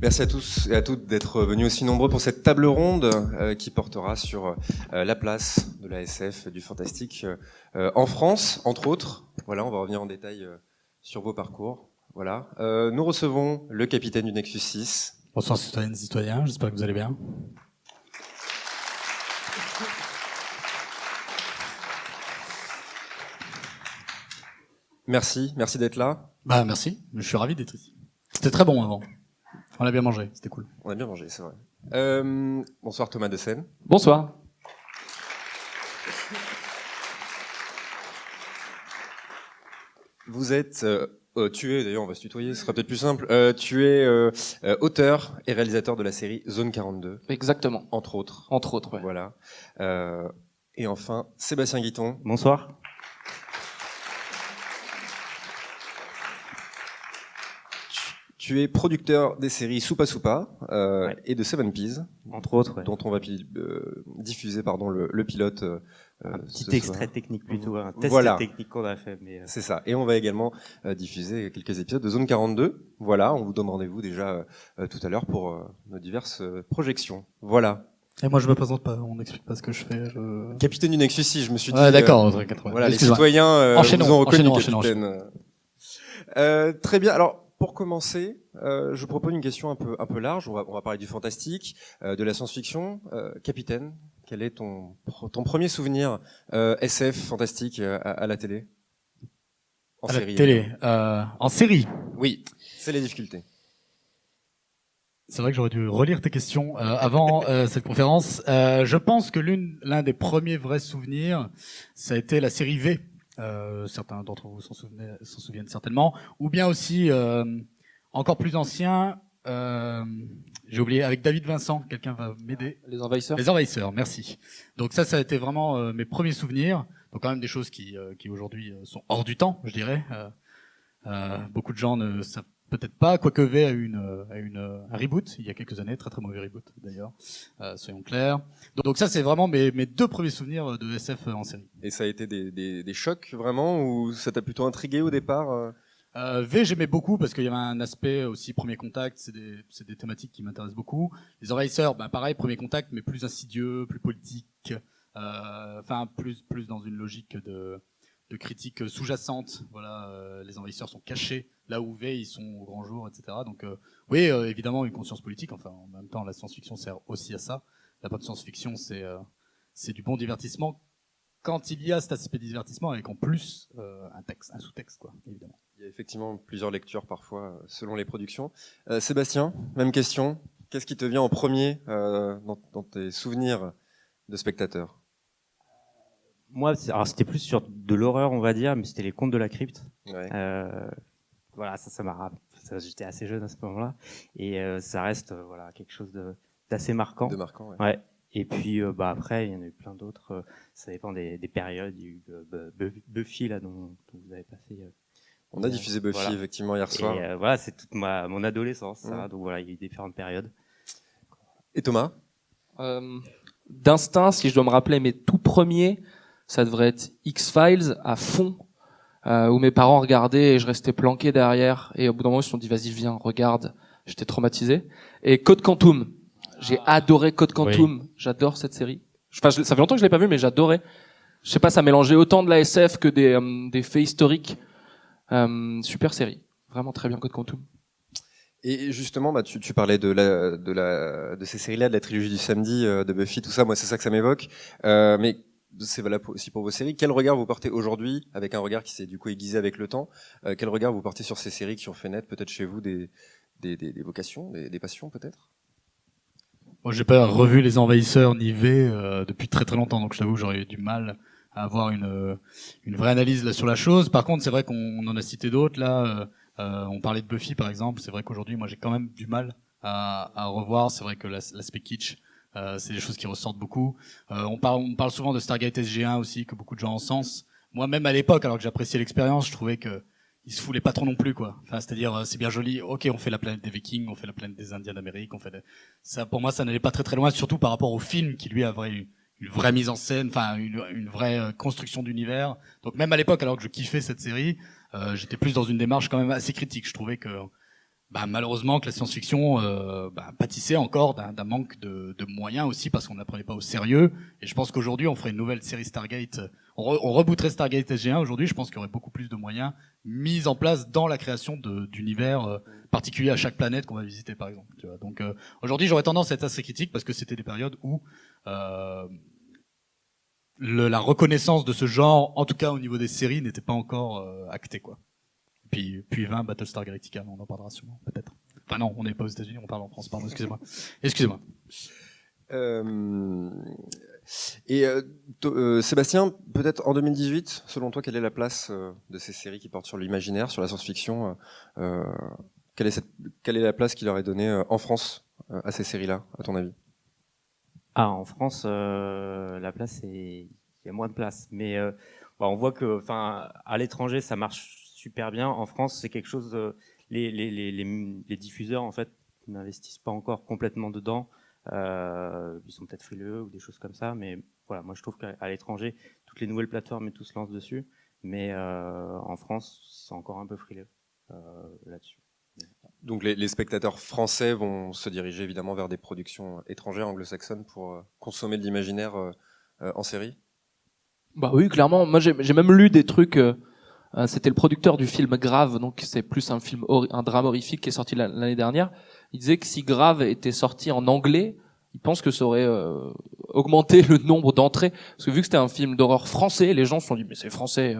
Merci à tous et à toutes d'être venus aussi nombreux pour cette table ronde qui portera sur la place de la SF, du fantastique en France, entre autres. Voilà, on va revenir en détail sur vos parcours. Voilà, nous recevons le capitaine du Nexus 6. Bonsoir citoyennes et citoyens, j'espère que vous allez bien. Merci d'être là. Bah merci, je suis ravi d'être ici. C'était très bon avant. On a bien mangé, c'était cool. On a bien mangé, c'est vrai. Bonsoir Thomas de Seine. Bonsoir. Vous êtes, tu es, d'ailleurs on va se tutoyer, ce sera peut-être plus simple, tu es auteur et réalisateur de la série Zone 42. Exactement. Entre autres. Entre autres, ouais. Voilà. Et enfin, Sébastien Guiton. Bonsoir. Tu es producteur des séries Soupa Soupa Ouais. et de Seven Peas, Entre autres, ouais. dont on va diffuser le pilote. Un petit ce extrait soir. technique plutôt, un test Voilà. technique qu'on a fait. Mais C'est ça. Et on va également diffuser quelques épisodes de Zone 42. Voilà, on vous donne rendez-vous déjà tout à l'heure pour nos diverses projections. Voilà. Et moi je me présente pas, on n'explique pas ce que je fais. Capitaine du Nexus 6, je me suis dit. Ouais d'accord, 80. Voilà, les Excuse-moi. citoyens Enchaînons, vous ont reconnu, enchaînons. capitaine. Très bien. Alors, pour commencer, je propose une question un peu large. On va parler du fantastique, de la science-fiction. Capitaine, quel est ton premier souvenir SF fantastique à la télé? À la télé, en série. Oui, c'est les difficultés. C'est vrai que j'aurais dû relire tes questions avant cette conférence. Je pense que l'un des premiers vrais souvenirs, ça a été la série V. Certains d'entre vous s'en souviennent certainement. Ou bien aussi, encore plus ancien, j'ai oublié, avec David Vincent, quelqu'un va m'aider. Les envahisseurs. Les Envahisseurs, merci. Donc ça a été vraiment mes premiers souvenirs. Donc quand même des choses qui aujourd'hui sont hors du temps, je dirais. Beaucoup de gens ne savent peut-être pas, quoique V a eu un reboot il y a quelques années, très très mauvais reboot d'ailleurs, soyons clairs. Donc ça c'est vraiment mes deux premiers souvenirs de SF en série. Et ça a été des chocs vraiment, ou ça t'a plutôt intrigué au départ? V j'aimais beaucoup parce qu'il y avait un aspect aussi premier contact, c'est des thématiques qui m'intéressent beaucoup. Les Envahisseurs, ben pareil, premier contact mais plus insidieux, plus politique, enfin plus dans une logique de critique sous-jacente. Voilà, les envahisseurs sont cachés là où V ils sont au grand jour, etc. Donc oui, évidemment une conscience politique. Enfin, en même temps, la science-fiction sert aussi à ça. La bonne science-fiction, c'est du bon divertissement quand il y a cet aspect divertissement avec en plus un sous-texte, quoi, évidemment. Il y a effectivement plusieurs lectures parfois selon les productions. Sébastien, même question. Qu'est-ce qui te vient en premier dans tes souvenirs de spectateur? moi, alors c'était plus sur de l'horreur, on va dire, mais c'était les Contes de la Crypte. Ouais. Voilà, ça m'a rappelé. J'étais assez jeune à ce moment-là, et ça reste voilà quelque chose d'assez marquant. De marquant, ouais. Ouais. Et puis bah après, il y en a eu plein d'autres. Ça dépend des périodes. Il y a eu Buffy là dont vous avez passé. On a diffusé Buffy voilà. effectivement hier soir. Et voilà, c'est toute mon adolescence. Ça. Donc voilà, il y a eu différentes périodes. Et Thomas? D'instinct, si je dois me rappeler mes tout premiers, ça devrait être X-Files à fond, où mes parents regardaient et je restais planqué derrière. Et au bout d'un moment, ils se sont dit, vas-y, viens, regarde. J'étais traumatisé. Et Code Quantum. J'ai adoré Code Quantum. Oui. J'adore cette série. Enfin, ça fait longtemps que je l'ai pas vu, mais j'adorais. Je sais pas, ça mélangeait autant de la SF que des faits historiques. Super série. Vraiment très bien, Code Quantum. Et justement, bah, tu parlais de ces séries-là, de la trilogie du samedi, de Buffy, tout ça. Moi, c'est ça que ça m'évoque. Mais c'est valable aussi pour vos séries. Quel regard vous portez aujourd'hui, avec un regard qui s'est du coup aiguisé avec le temps? Quel regard vous portez sur ces séries qui ont fait naître peut-être chez vous des vocations, des passions peut-être? Moi, j'ai pas revu Les Envahisseurs ni V depuis très très longtemps, donc je t'avoue, j'aurais eu du mal à avoir une vraie analyse là sur la chose. Par contre, c'est vrai qu'on en a cité d'autres là. On parlait de Buffy par exemple. C'est vrai qu'aujourd'hui, moi, j'ai quand même du mal à revoir. C'est vrai que l'aspect kitsch, c'est des choses qui ressortent beaucoup. On parle souvent de Stargate SG1 aussi, que beaucoup de gens encensent. Moi, même à l'époque, alors que j'appréciais l'expérience, je trouvais que ils se foulaient pas trop non plus, quoi. Enfin, c'est-à-dire, c'est bien joli. Ok, on fait la planète des Vikings, on fait la planète des Indiens d'Amérique, ça. Pour moi, ça n'allait pas très très loin, surtout par rapport au film qui lui avait une vraie mise en scène, enfin une vraie construction d'univers. Donc même à l'époque, alors que je kiffais cette série, j'étais plus dans une démarche quand même assez critique. Je trouvais que Malheureusement que la science-fiction pâtissait encore d'un manque de moyens aussi parce qu'on ne la prenait pas au sérieux. Et je pense qu'aujourd'hui, on ferait une nouvelle série Stargate. On rebooterait Stargate SG1. Aujourd'hui, je pense qu'il y aurait beaucoup plus de moyens mis en place dans la création d'univers particuliers à chaque planète qu'on va visiter, par exemple. Tu vois. Donc aujourd'hui, j'aurais tendance à être assez critique parce que c'était des périodes où la reconnaissance de ce genre, en tout cas au niveau des séries, n'était pas encore actée, quoi. Puis 20 Battlestar Galactica, on en parlera sûrement, peut-être. Enfin non, on n'est pas aux États-Unis, on parle en France, pardon, excusez-moi. Sébastien, peut-être en 2018, selon toi, quelle est la place de ces séries qui portent sur l'imaginaire, sur la science-fiction quelle est la place qu'il aurait donnée en France à ces séries-là, à ton avis? En France, la place, il y a moins de place. Mais on voit que, à l'étranger, ça marche super bien. En France, c'est quelque chose. Les diffuseurs, en fait, n'investissent pas encore complètement dedans. Ils sont peut-être frileux ou des choses comme ça. Mais voilà, moi, je trouve qu'à l'étranger, toutes les nouvelles plateformes et tout se lancent dessus. Mais en France, c'est encore un peu frileux là-dessus. Donc les spectateurs français vont se diriger évidemment vers des productions étrangères, anglo-saxonnes, pour consommer de l'imaginaire en série? Bah oui, clairement. Moi, j'ai même lu des trucs. C'était le producteur du film Grave, donc c'est plus un drame horrifique qui est sorti l'année dernière. Il disait que si Grave était sorti en anglais, il pense que ça aurait augmenté le nombre d'entrées. Parce que vu que c'était un film d'horreur français, les gens se sont dit mais c'est français,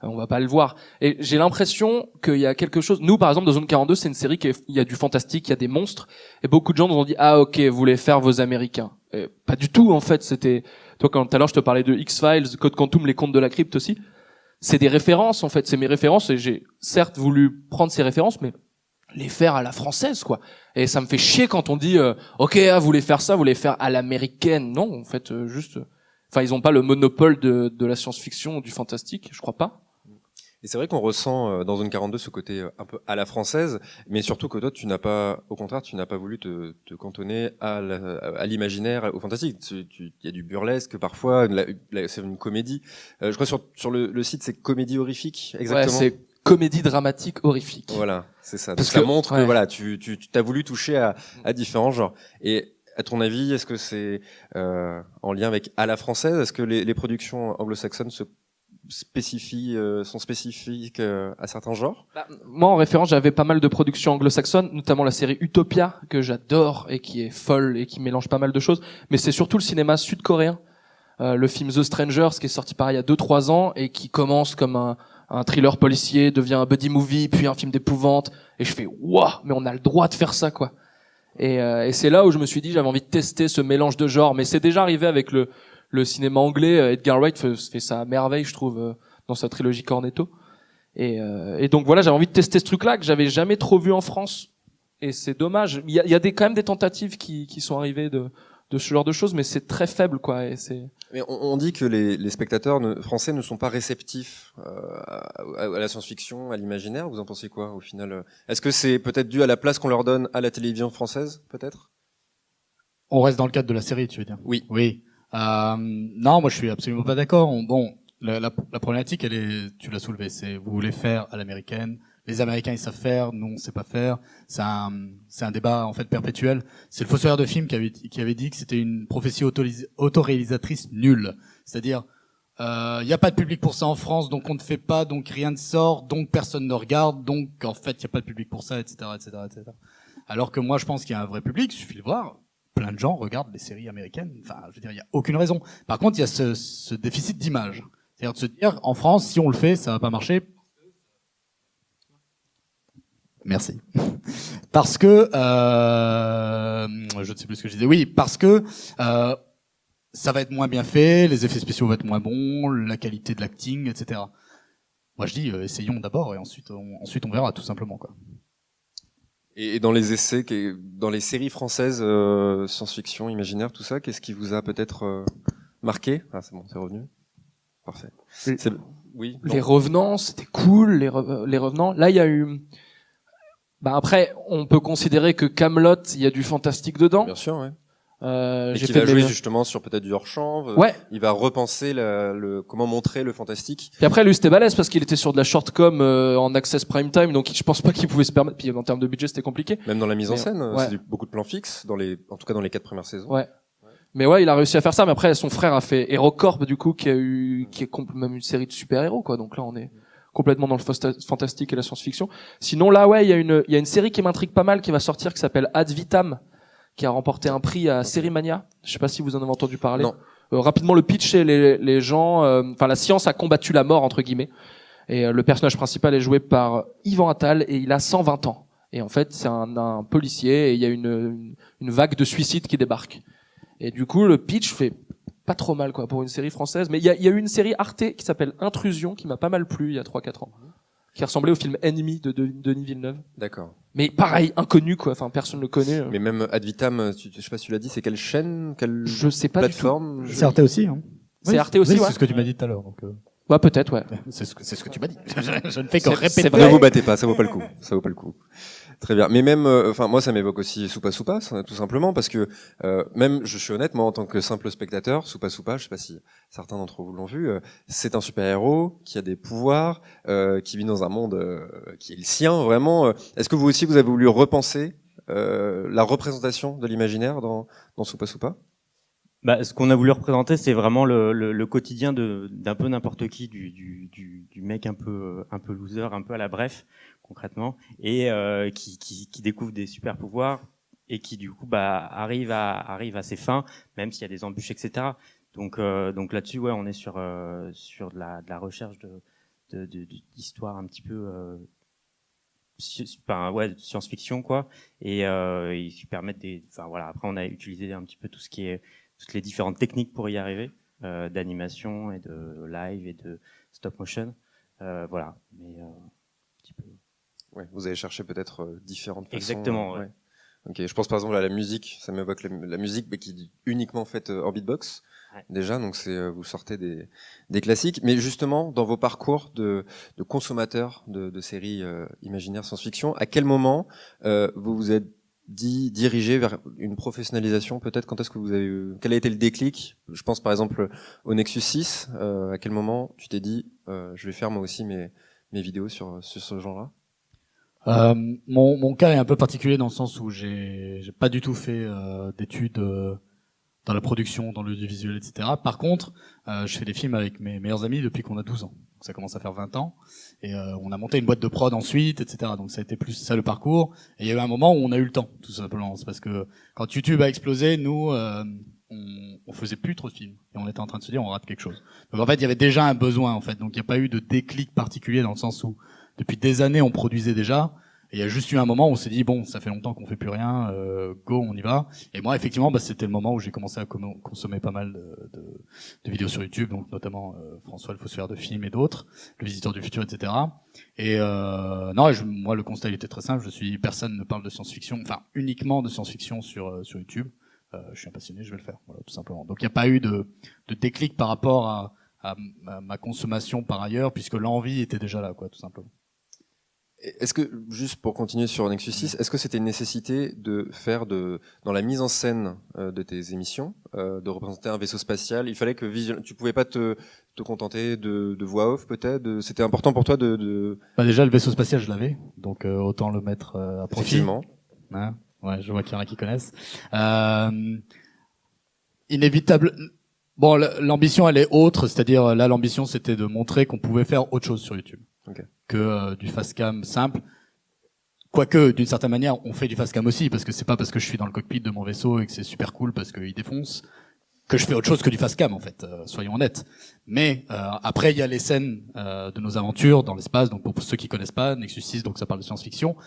on va pas le voir. Et j'ai l'impression qu'il y a quelque chose. Nous, par exemple, dans Zone 42, c'est une série il y a du fantastique, il y a des monstres, et beaucoup de gens nous ont dit ah ok, vous voulez faire vos Américains. Et pas du tout en fait. C'était toi quand tout à l'heure je te parlais de X-Files, Code Quantum, les contes de la crypte aussi. C'est des références en fait, c'est mes références et j'ai certes voulu prendre ces références mais les faire à la française quoi. Et ça me fait chier quand on dit OK, vous voulez faire ça, vous voulez faire à l'américaine. Non, en fait ils ont pas le monopole de la science-fiction ou du fantastique, je crois pas. Et c'est vrai qu'on ressent dans Zone 42 ce côté un peu à la française, mais surtout que toi, au contraire, tu n'as pas voulu te cantonner à l'imaginaire, au fantastique. Il y a du burlesque parfois, c'est une comédie. Je crois sur le site, c'est comédie horrifique, exactement. Ouais, c'est comédie dramatique horrifique. Voilà, c'est ça. Parce Donc ça que, montre ouais. que voilà, tu t'as voulu toucher à différents genres. Et à ton avis, est-ce que c'est en lien avec à la française? Est-ce que les productions anglo-saxonnes sont spécifiques à certains genres? Moi, en référence, j'avais pas mal de productions anglo-saxonnes, notamment la série Utopia, que j'adore et qui est folle et qui mélange pas mal de choses. Mais c'est surtout le cinéma sud-coréen. Le film The Strangers, qui est sorti pareil il y a 2-3 ans et qui commence comme un thriller policier, devient un buddy movie, puis un film d'épouvante. Et je fais waouh, mais on a le droit de faire ça, quoi. Et c'est là où je me suis dit, j'avais envie de tester ce mélange de genres. Mais c'est déjà arrivé avec le cinéma anglais. Edgar Wright fait ça à merveille, je trouve, dans sa trilogie Cornetto. Et donc voilà, j'avais envie de tester ce truc-là que j'avais jamais trop vu en France. Et c'est dommage. Il y a quand même des tentatives qui sont arrivées de ce genre de choses, mais c'est très faible, quoi. Mais on dit que les spectateurs français ne sont pas réceptifs à la science-fiction, à l'imaginaire. Vous en pensez quoi au final? Est-ce que c'est peut-être dû à la place qu'on leur donne à la télévision française, peut-être? On reste dans le cadre de la série, tu veux dire? Oui. Oui. Non, moi je suis absolument pas d'accord. Bon, la problématique, tu l'as soulevée, c'est vous voulez faire à l'américaine. Les Américains ils savent faire, nous on sait pas faire. C'est un débat en fait perpétuel. C'est le fossoyeur de film qui avait dit que c'était une prophétie autoréalisatrice nulle. C'est-à-dire il y a pas de public pour ça en France, donc on ne fait pas, donc rien ne sort, donc personne ne regarde, donc en fait il y a pas de public pour ça, etc., etc., etc. Alors que moi je pense qu'il y a un vrai public, il suffit de voir. Plein de gens regardent les séries américaines. Enfin, je veux dire, il y a aucune raison. Par contre, il y a ce déficit d'image. C'est-à-dire de se dire, en France, si on le fait, ça va pas marcher. Merci. Parce que, je ne sais plus ce que je disais. Oui, parce que ça va être moins bien fait, les effets spéciaux vont être moins bons, la qualité de l'acting, etc. Moi, je dis, essayons d'abord et ensuite on verra, tout simplement, quoi. Et dans les essais, dans les séries françaises, science-fiction, imaginaire, tout ça, qu'est-ce qui vous a peut-être marqué? Ah, c'est bon, c'est revenu. Parfait. Oui. Les Revenants, c'était cool. Les Revenants. Là, il y a eu. Après, on peut considérer que Kaamelott, il y a du fantastique dedans. Bien sûr, ouais. Et J'ai qui fait va de jouer mes- justement sur peut-être du hors-champ. Ouais. Il va repenser comment montrer le fantastique. Puis après, lui, c'était balèze parce qu'il était sur de la short-com en access prime time, donc je pense pas qu'il pouvait se permettre. Puis en termes de budget, c'était compliqué. Même dans la mise en Mais, scène, ouais. c'est beaucoup de plans fixes, en tout cas dans les 4 premières saisons. Ouais. Mais ouais, il a réussi à faire ça. Mais après, son frère a fait HeroCorp, du coup, qui est même une série de super-héros, quoi. Donc là, on est complètement dans le fantastique et la science-fiction. Sinon, là, ouais, il y a une série qui m'intrigue pas mal, qui va sortir, qui s'appelle Ad Vitam, qui a remporté un prix à Sérimania. Je sais pas si vous en avez entendu parler. Non. Rapidement, le pitch, c'est les gens, la science a combattu la mort, entre guillemets. Et le personnage principal est joué par Yvan Attal et il a 120 ans. Et en fait, c'est un policier et il y a une vague de suicides qui débarque. Et du coup, le pitch fait pas trop mal, quoi, pour une série française. Mais il y a eu une série Arte qui s'appelle Intrusion, qui m'a pas mal plu il y a 3-4 ans. Qui ressemblait au film Ennemi de Denis Villeneuve. D'accord. Mais pareil, inconnu, quoi. Enfin, personne ne le connaît. Mais même Ad Vitam, je sais pas si tu l'as dit, c'est quelle chaîne, quelle Je sais pas du tout. plateforme? C'est Arte aussi, hein. C'est Arte aussi, oui, ouais. c'est ce que tu m'as dit tout à l'heure. Donc, Ouais, peut-être, ouais. c'est ce que tu m'as dit. Je ne fais que C'est répéter. vrai. Ne vous battez pas, ça vaut pas le coup. Ça vaut pas le coup. Très bien. Mais même, moi, ça m'évoque aussi Soupa Soupa, tout simplement, parce que même, je suis honnête, moi, en tant que simple spectateur, Soupa Soupa, je sais pas si certains d'entre vous l'ont vu, c'est un super-héros qui a des pouvoirs, qui vit dans un monde qui est le sien, vraiment. Est-ce que vous aussi, vous avez voulu repenser la représentation de l'imaginaire dans Soupa Soupa? Bah, ce qu'on a voulu représenter, c'est vraiment le quotidien d'un peu n'importe qui, du mec un peu loser, un peu à la bref, concrètement, et qui découvre des super pouvoirs et qui du coup arrive à ses fins, même s'il y a des embûches, etc. Donc là-dessus, ouais, on est sur de la recherche d'histoire un petit peu de science-fiction, quoi, et ils se permettent après on a utilisé un petit peu toutes les différentes techniques pour y arriver, d'animation et de live et de stop motion, voilà. Mais un petit peu. Ouais, vous avez cherché peut-être différentes façons. Exactement. Ouais. Ok, je pense par exemple à la musique. Ça m'évoque la musique, mais qui est uniquement faite en beatbox. Ouais. Déjà, donc vous sortez des classiques. Mais justement, dans vos parcours de consommateurs de séries imaginaires science-fiction, à quel moment vous vous êtes dirigé vers une professionnalisation, peut-être? Quand est-ce que vous avez quel a été le déclic? Je pense par exemple au Nexus 6. À quel moment tu t'es dit je vais faire moi aussi mes vidéos sur ce genre-là? Mon cas est un peu particulier dans le sens où j'ai pas du tout fait d'études dans la production, dans l'audiovisuel, etc. Par contre, je fais des films avec mes meilleurs amis depuis qu'on a 12 ans. Donc ça commence à faire 20 ans. Et on a monté une boîte de prod ensuite, etc. Donc ça a été plus ça le parcours. Et il y a eu un moment où on a eu le temps, tout simplement. C'est parce que quand YouTube a explosé, nous, on faisait plus trop de films. Et on était en train de se dire, on rate quelque chose. Donc en fait, il y avait déjà un besoin, en fait. Donc il n'y a pas eu de déclic particulier dans le sens où depuis des années, on produisait déjà. Et il y a juste eu un moment où on s'est dit, bon, ça fait longtemps qu'on fait plus rien, go, on y va. Et moi, effectivement, c'était le moment où j'ai commencé à consommer pas mal de vidéos sur YouTube, donc notamment François le Fossoyeur de films et d'autres, Le Visiteur du Futur, etc. Et non, moi, le constat il était très simple. Personne ne parle de science-fiction, enfin uniquement de science-fiction sur YouTube. Je suis un passionné, je vais le faire, voilà, tout simplement. Donc il n'y a pas eu de déclic par rapport à ma consommation par ailleurs, puisque l'envie était déjà là, quoi, tout simplement. Est-ce que, juste pour continuer sur Nexus 6, est-ce que c'était une nécessité de faire dans la mise en scène de tes émissions, de représenter un vaisseau spatial? Il fallait que tu pouvais pas te contenter de voix off, peut-être? C'était important pour toi Bah déjà, le vaisseau spatial, je l'avais, donc autant le mettre à profit. Effectivement. Hein, ouais, je vois qu'il y en a qui connaissent. Inévitable. Bon, l'ambition, elle est autre, c'est-à-dire là, l'ambition, c'était de montrer qu'on pouvait faire autre chose sur YouTube. Okay. Que du fast-cam simple. Quoique, d'une certaine manière, on fait du fast-cam aussi, parce que c'est pas parce que je suis dans le cockpit de mon vaisseau et que c'est super cool parce qu'il défonce que je fais autre chose que du fast-cam, en fait, soyons honnêtes. Mais après, il y a les scènes de nos aventures dans l'espace. Donc pour ceux qui connaissent pas, Nexus 6, donc ça parle de science-fiction.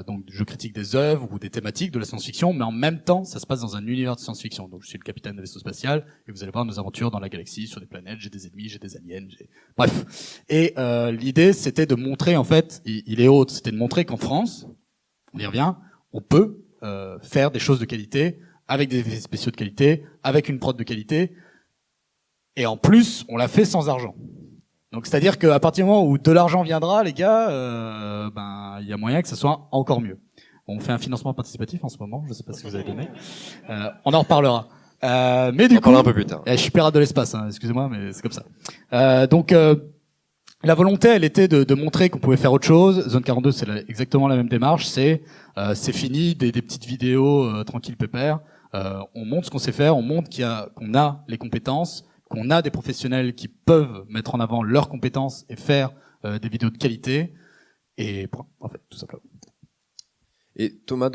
Donc je critique des œuvres ou des thématiques de la science-fiction, mais en même temps, ça se passe dans un univers de science-fiction. Donc je suis le capitaine de vaisseau spatial et vous allez voir nos aventures dans la galaxie, sur des planètes. J'ai des ennemis, j'ai des aliens, bref. Et l'idée, c'était de montrer, en fait, il est haute, c'était de montrer qu'en France, on y revient, on peut faire des choses de qualité, avec des effets spéciaux de qualité, avec une prod de qualité, et en plus, on l'a fait sans argent. Donc, c'est-à-dire qu'à partir du moment où de l'argent viendra, les gars, il y a moyen que ça soit encore mieux. On fait un financement participatif en ce moment, je sais pas si vous avez donné. On en reparlera. Mais du On en coup, parlera un peu plus tard. je suis pirate de l'espace, hein, excusez-moi, mais c'est comme ça. Donc la volonté, elle était de montrer qu'on pouvait faire autre chose. Zone 42, c'est exactement la même démarche. C'est fini, des petites vidéos tranquilles pépères. On montre ce qu'on sait faire, on montre qu'on a les compétences, qu'on a des professionnels qui peuvent mettre en avant leurs compétences et faire des vidéos de qualité. Et point, en fait, tout simplement. Et Thomas,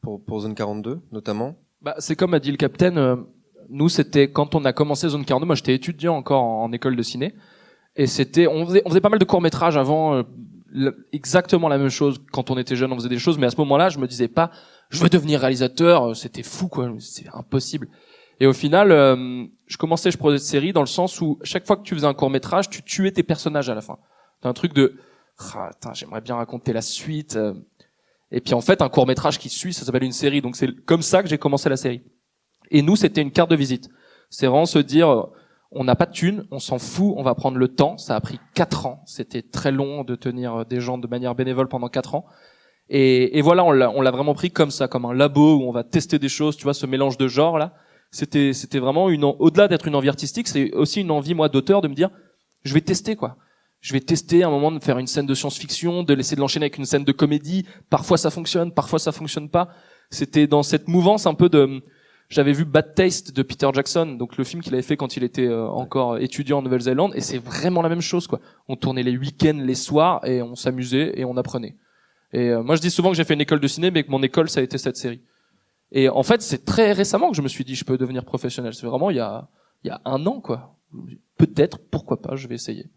pour Zone 42, notamment, Bah, c'est comme a dit le capitaine, nous c'était quand on a commencé Zone 42, moi j'étais étudiant encore en école de ciné, et on faisait pas mal de courts-métrages avant, exactement la même chose quand on était jeune, on faisait des choses, mais à ce moment-là je me disais pas je veux devenir réalisateur, c'était fou quoi, c'est impossible. Et au final, je produisais cette série dans le sens où chaque fois que tu faisais un court-métrage, tu tuais tes personnages à la fin. T'as un truc de j'aimerais bien raconter la suite. Et puis en fait, un court-métrage qui suit, ça s'appelle une série. Donc c'est comme ça que j'ai commencé la série. Et nous, c'était une carte de visite. C'est vraiment se dire, on n'a pas de thunes, on s'en fout, on va prendre le temps. Ça a pris 4 ans. C'était très long de tenir des gens de manière bénévole pendant 4 ans. Et voilà, on l'a vraiment pris comme ça, comme un labo où on va tester des choses. Tu vois, ce mélange de genres là. C'était vraiment au-delà d'être une envie artistique, c'est aussi une envie, moi, d'auteur, de me dire, je vais tester quoi. Je vais tester un moment de faire une scène de science-fiction, de laisser de l'enchaîner avec une scène de comédie. Parfois ça fonctionne, parfois ça fonctionne pas. C'était dans cette mouvance un peu de... J'avais vu Bad Taste de Peter Jackson, donc le film qu'il avait fait quand il était encore étudiant en Nouvelle-Zélande, et c'est vraiment la même chose quoi. On tournait les week-ends, les soirs, et on s'amusait et on apprenait. Et moi je dis souvent que j'ai fait une école de ciné, mais que mon école ça a été cette série. Et en fait c'est très récemment que je me suis dit je peux devenir professionnel. C'est vraiment il y a 1 an quoi. Peut-être, pourquoi pas, je vais essayer.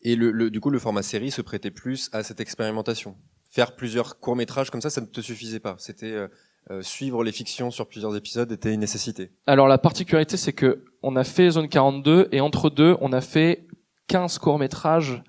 et du coup, le format série se prêtait plus à cette expérimentation. Faire plusieurs courts-métrages comme ça ne te suffisait pas. C'était suivre les fictions sur plusieurs épisodes était une nécessité. Alors la particularité c'est que on a fait Zone 42 et entre deux on a fait 15 courts-métrages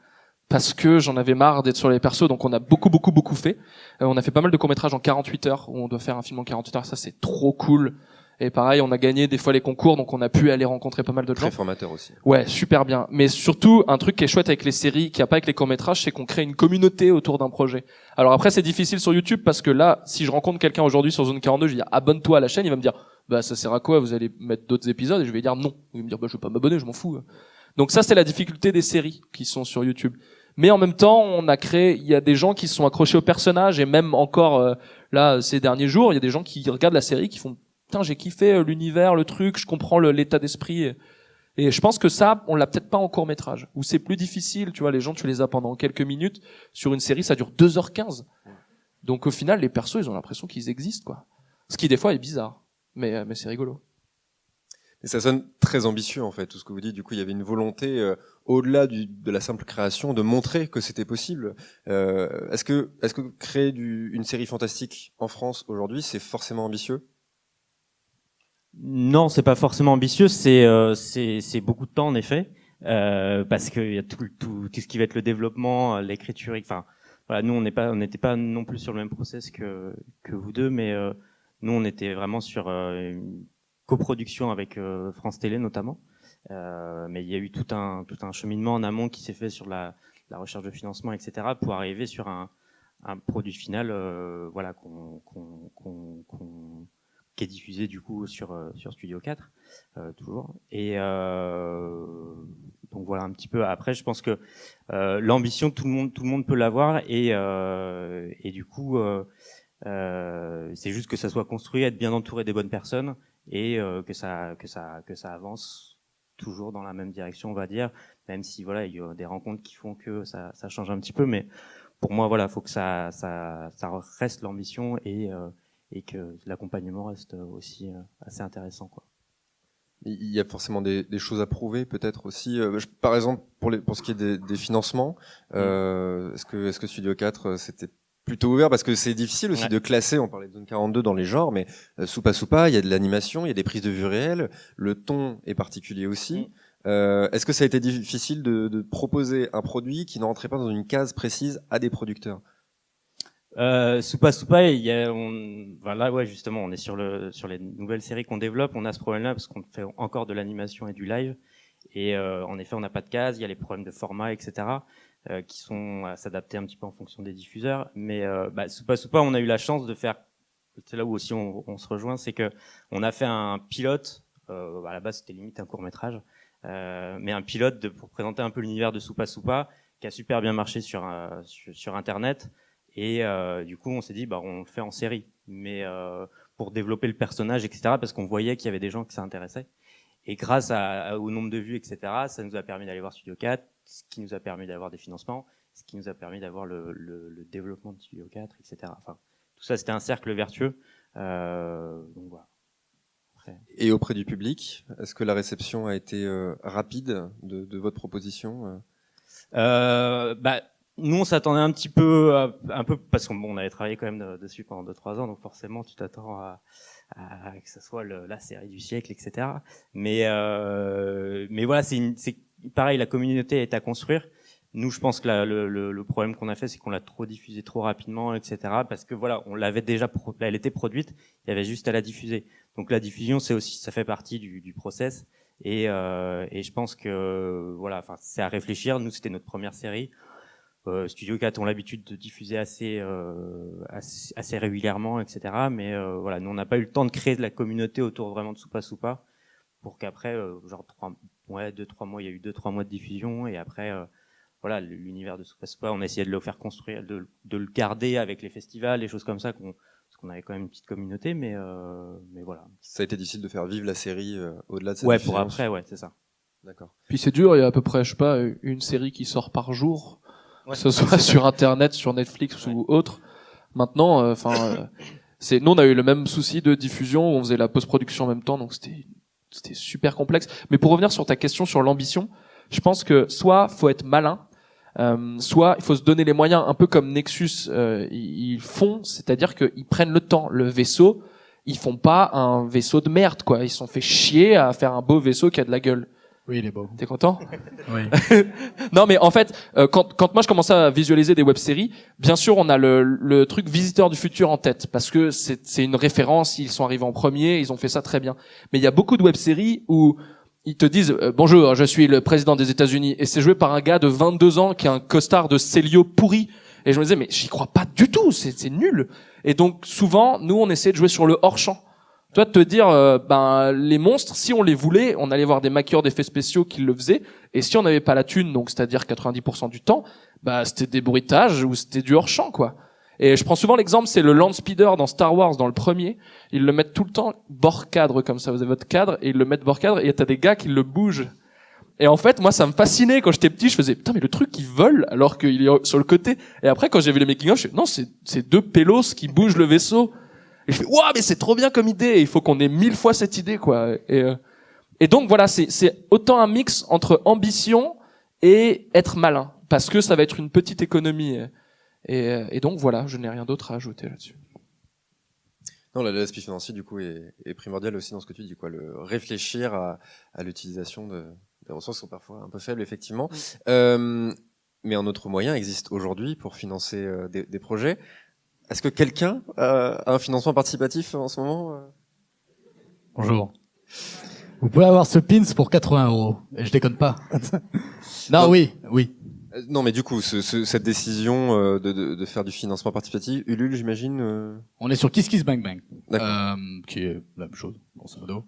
parce que j'en avais marre d'être sur les persos, donc on a beaucoup fait. On a fait pas mal de courts-métrages en 48 heures où on doit faire un film en 48 heures, ça c'est trop cool. Et pareil, on a gagné des fois les concours, donc on a pu aller rencontrer pas mal de gens. Très formateur aussi. Ouais, super bien. Mais surtout, un truc qui est chouette avec les séries, qu'il n'y a pas avec les courts-métrages, c'est qu'on crée une communauté autour d'un projet. Alors après, c'est difficile sur YouTube parce que là, si je rencontre quelqu'un aujourd'hui sur Zone 42, je vais dire abonne-toi à la chaîne, il va me dire bah ça sert à quoi, vous allez mettre d'autres épisodes, et je vais dire non. Il va me dire bah je vais pas m'abonner, je m'en fous. Donc ça, c'est la difficulté des séries qui sont sur YouTube. Mais en même temps, il y a des gens qui se sont accrochés au personnage, et même encore là, ces derniers jours, il y a des gens qui regardent la série, qui font putain, j'ai kiffé l'univers, le truc, je comprends l'état d'esprit. Et je pense que ça, on l'a peut-être pas en court-métrage, où c'est plus difficile, tu vois, les gens, tu les as pendant quelques minutes. Sur une série, ça dure 2h15. Donc au final, les persos, ils ont l'impression qu'ils existent, quoi. Ce qui, des fois, est bizarre. Mais c'est rigolo. Et ça sonne très ambitieux, en fait, tout ce que vous dites. Du coup, il y avait une volonté, au-delà de la simple création, de montrer que c'était possible. Est-ce que créer une série fantastique en France, aujourd'hui, c'est forcément ambitieux ? Non, c'est pas forcément ambitieux, c'est beaucoup de temps en effet, parce qu'il y a tout ce qui va être le développement, l'écriture, enfin voilà, nous on n'était pas non plus sur le même process que vous deux, mais nous on était vraiment sur une coproduction avec France Télé notamment, mais il y a eu tout un cheminement en amont qui s'est fait sur la recherche de financement, etc., pour arriver sur un produit final, voilà, qui est diffusé du coup sur Studio 4 toujours, et donc voilà un petit peu. Après je pense que l'ambition tout le monde peut l'avoir, et du coup c'est juste que ça soit construit, être bien entouré des bonnes personnes, et que ça avance toujours dans la même direction, on va dire, même si voilà il y a des rencontres qui font que ça change un petit peu, mais pour moi voilà, faut que ça reste l'ambition, et que l'accompagnement reste aussi assez intéressant, quoi. Il y a forcément des choses à prouver, peut-être aussi. Par exemple, pour ce qui est des financements, est-ce que Studio 4 c'était plutôt ouvert, parce que c'est difficile aussi de classer, on parlait de Zone 42 dans les genres, mais Soupa Soupa, il y a de l'animation, il y a des prises de vue réelles, le ton est particulier aussi. Est-ce que ça a été difficile de proposer un produit qui ne rentrait pas dans une case précise à des producteurs ? Soupa Soupa, voilà, ouais, justement, on est sur les nouvelles séries qu'on développe, on a ce problème-là parce qu'on fait encore de l'animation et du live, et en effet, on n'a pas de case, il y a les problèmes de format, etc. qui sont à s'adapter un petit peu en fonction des diffuseurs. Mais Soupa Soupa, on a eu la chance de faire, c'est là où aussi on se rejoint, c'est que on a fait un pilote. À la base, c'était limite un court-métrage, mais un pilote pour présenter un peu l'univers de Soupa Soupa, qui a super bien marché sur Internet. Et du coup, on s'est dit, on le fait en série, mais pour développer le personnage, etc., parce qu'on voyait qu'il y avait des gens qui s'intéressaient. Et grâce au nombre de vues, etc., ça nous a permis d'aller voir Studio 4, ce qui nous a permis d'avoir des financements, ce qui nous a permis d'avoir le développement de Studio 4, etc. Enfin, tout ça, c'était un cercle vertueux. Donc voilà. Après. Et auprès du public, est-ce que la réception a été rapide de votre proposition Nous, on s'attendait un peu, parce qu'on avait travaillé quand même dessus pendant 2-3 ans, donc forcément, tu t'attends à que ça soit la série du siècle, etc. Mais voilà, c'est pareil, la communauté est à construire. Nous, je pense que le problème qu'on a fait, c'est qu'on l'a trop diffusé trop rapidement, etc. Parce que voilà, on l'avait déjà, elle était produite, il y avait juste à la diffuser. Donc la diffusion, ça fait partie du process. Et je pense que voilà, enfin, c'est à réfléchir. Nous, c'était notre première série. Studio 4 ont l'habitude de diffuser assez régulièrement, etc. Mais voilà, nous on n'a pas eu le temps de créer de la communauté autour vraiment de Soupa Soupa pour qu'après, 2-3 mois, il y a eu 2-3 mois de diffusion et après, voilà, l'univers de Soupa Soupa, on a essayé de le faire construire, de le garder avec les festivals, les choses comme ça, parce qu'on avait quand même une petite communauté, mais voilà. Ça a été difficile de faire vivre la série au-delà de cette Ouais, diffusion. pour après, ouais, c'est ça. D'accord. Puis c'est dur, il y a à peu près, je sais pas, une série qui sort par jour. Ouais, que ce soit sur Internet, sur Netflix ou autre. Maintenant, nous on a eu le même souci de diffusion, on faisait la post-production en même temps, donc c'était super complexe. Mais pour revenir sur ta question sur l'ambition, je pense que soit faut être malin, soit il faut se donner les moyens, un peu comme Nexus ils font, c'est-à-dire qu'ils prennent le temps. Le vaisseau, ils font pas un vaisseau de merde, quoi. Ils se sont fait chier à faire un beau vaisseau qui a de la gueule. Oui, il est beau. T'es content? Oui. Non, mais en fait, quand moi je commençais à visualiser des web-séries, bien sûr, on a le truc Visiteur du futur en tête, parce que c'est une référence, ils sont arrivés en premier, ils ont fait ça très bien. Mais il y a beaucoup de web-séries où ils te disent bonjour, je suis le président des États-Unis, et c'est joué par un gars de 22 ans qui a un costard de Célio pourri. Et je me disais, mais j'y crois pas du tout, c'est nul. Et donc souvent, nous, on essaie de jouer sur le hors-champ. Toi, de te dire, les monstres, si on les voulait, on allait voir des maquilleurs d'effets spéciaux qui le faisaient. Et si on n'avait pas la thune, donc c'est-à-dire 90% du temps, c'était des bruitages ou c'était du hors-champ, quoi. Et je prends souvent l'exemple, c'est le Land Speeder dans Star Wars, dans le premier. Ils le mettent tout le temps bord cadre, comme ça. Vous avez votre cadre, et ils le mettent bord cadre, et t'as des gars qui le bougent. Et en fait, moi, ça me fascinait. Quand j'étais petit, je faisais, putain, mais le truc, il vole, alors qu'il est sur le côté. Et après, quand j'ai vu les making-of, je fais, non, c'est deux pélos qui bougent le vaisseau. Et je fais, waouh, mais c'est trop bien comme idée. Et il faut qu'on ait 1000 fois cette idée, quoi. Et donc, voilà, c'est autant un mix entre ambition et être malin. Parce que ça va être une petite économie. Et donc, voilà, je n'ai rien d'autre à ajouter là-dessus. Non, l'aspect financier, du coup, est primordial aussi dans ce que tu dis, quoi. Le réfléchir à l'utilisation des ressources sont parfois un peu faibles, effectivement. Mais un autre moyen existe aujourd'hui pour financer des projets. Est-ce que quelqu'un a un financement participatif en ce moment Bonjour. Vous pouvez avoir ce pins pour 80 €. Et je déconne pas. Non, oui. Non, mais du coup, cette décision de faire du financement participatif, Ulule, j'imagine On est sur Kiss Kiss Bang Bang, D'accord. qui est la même chose, grosso modo.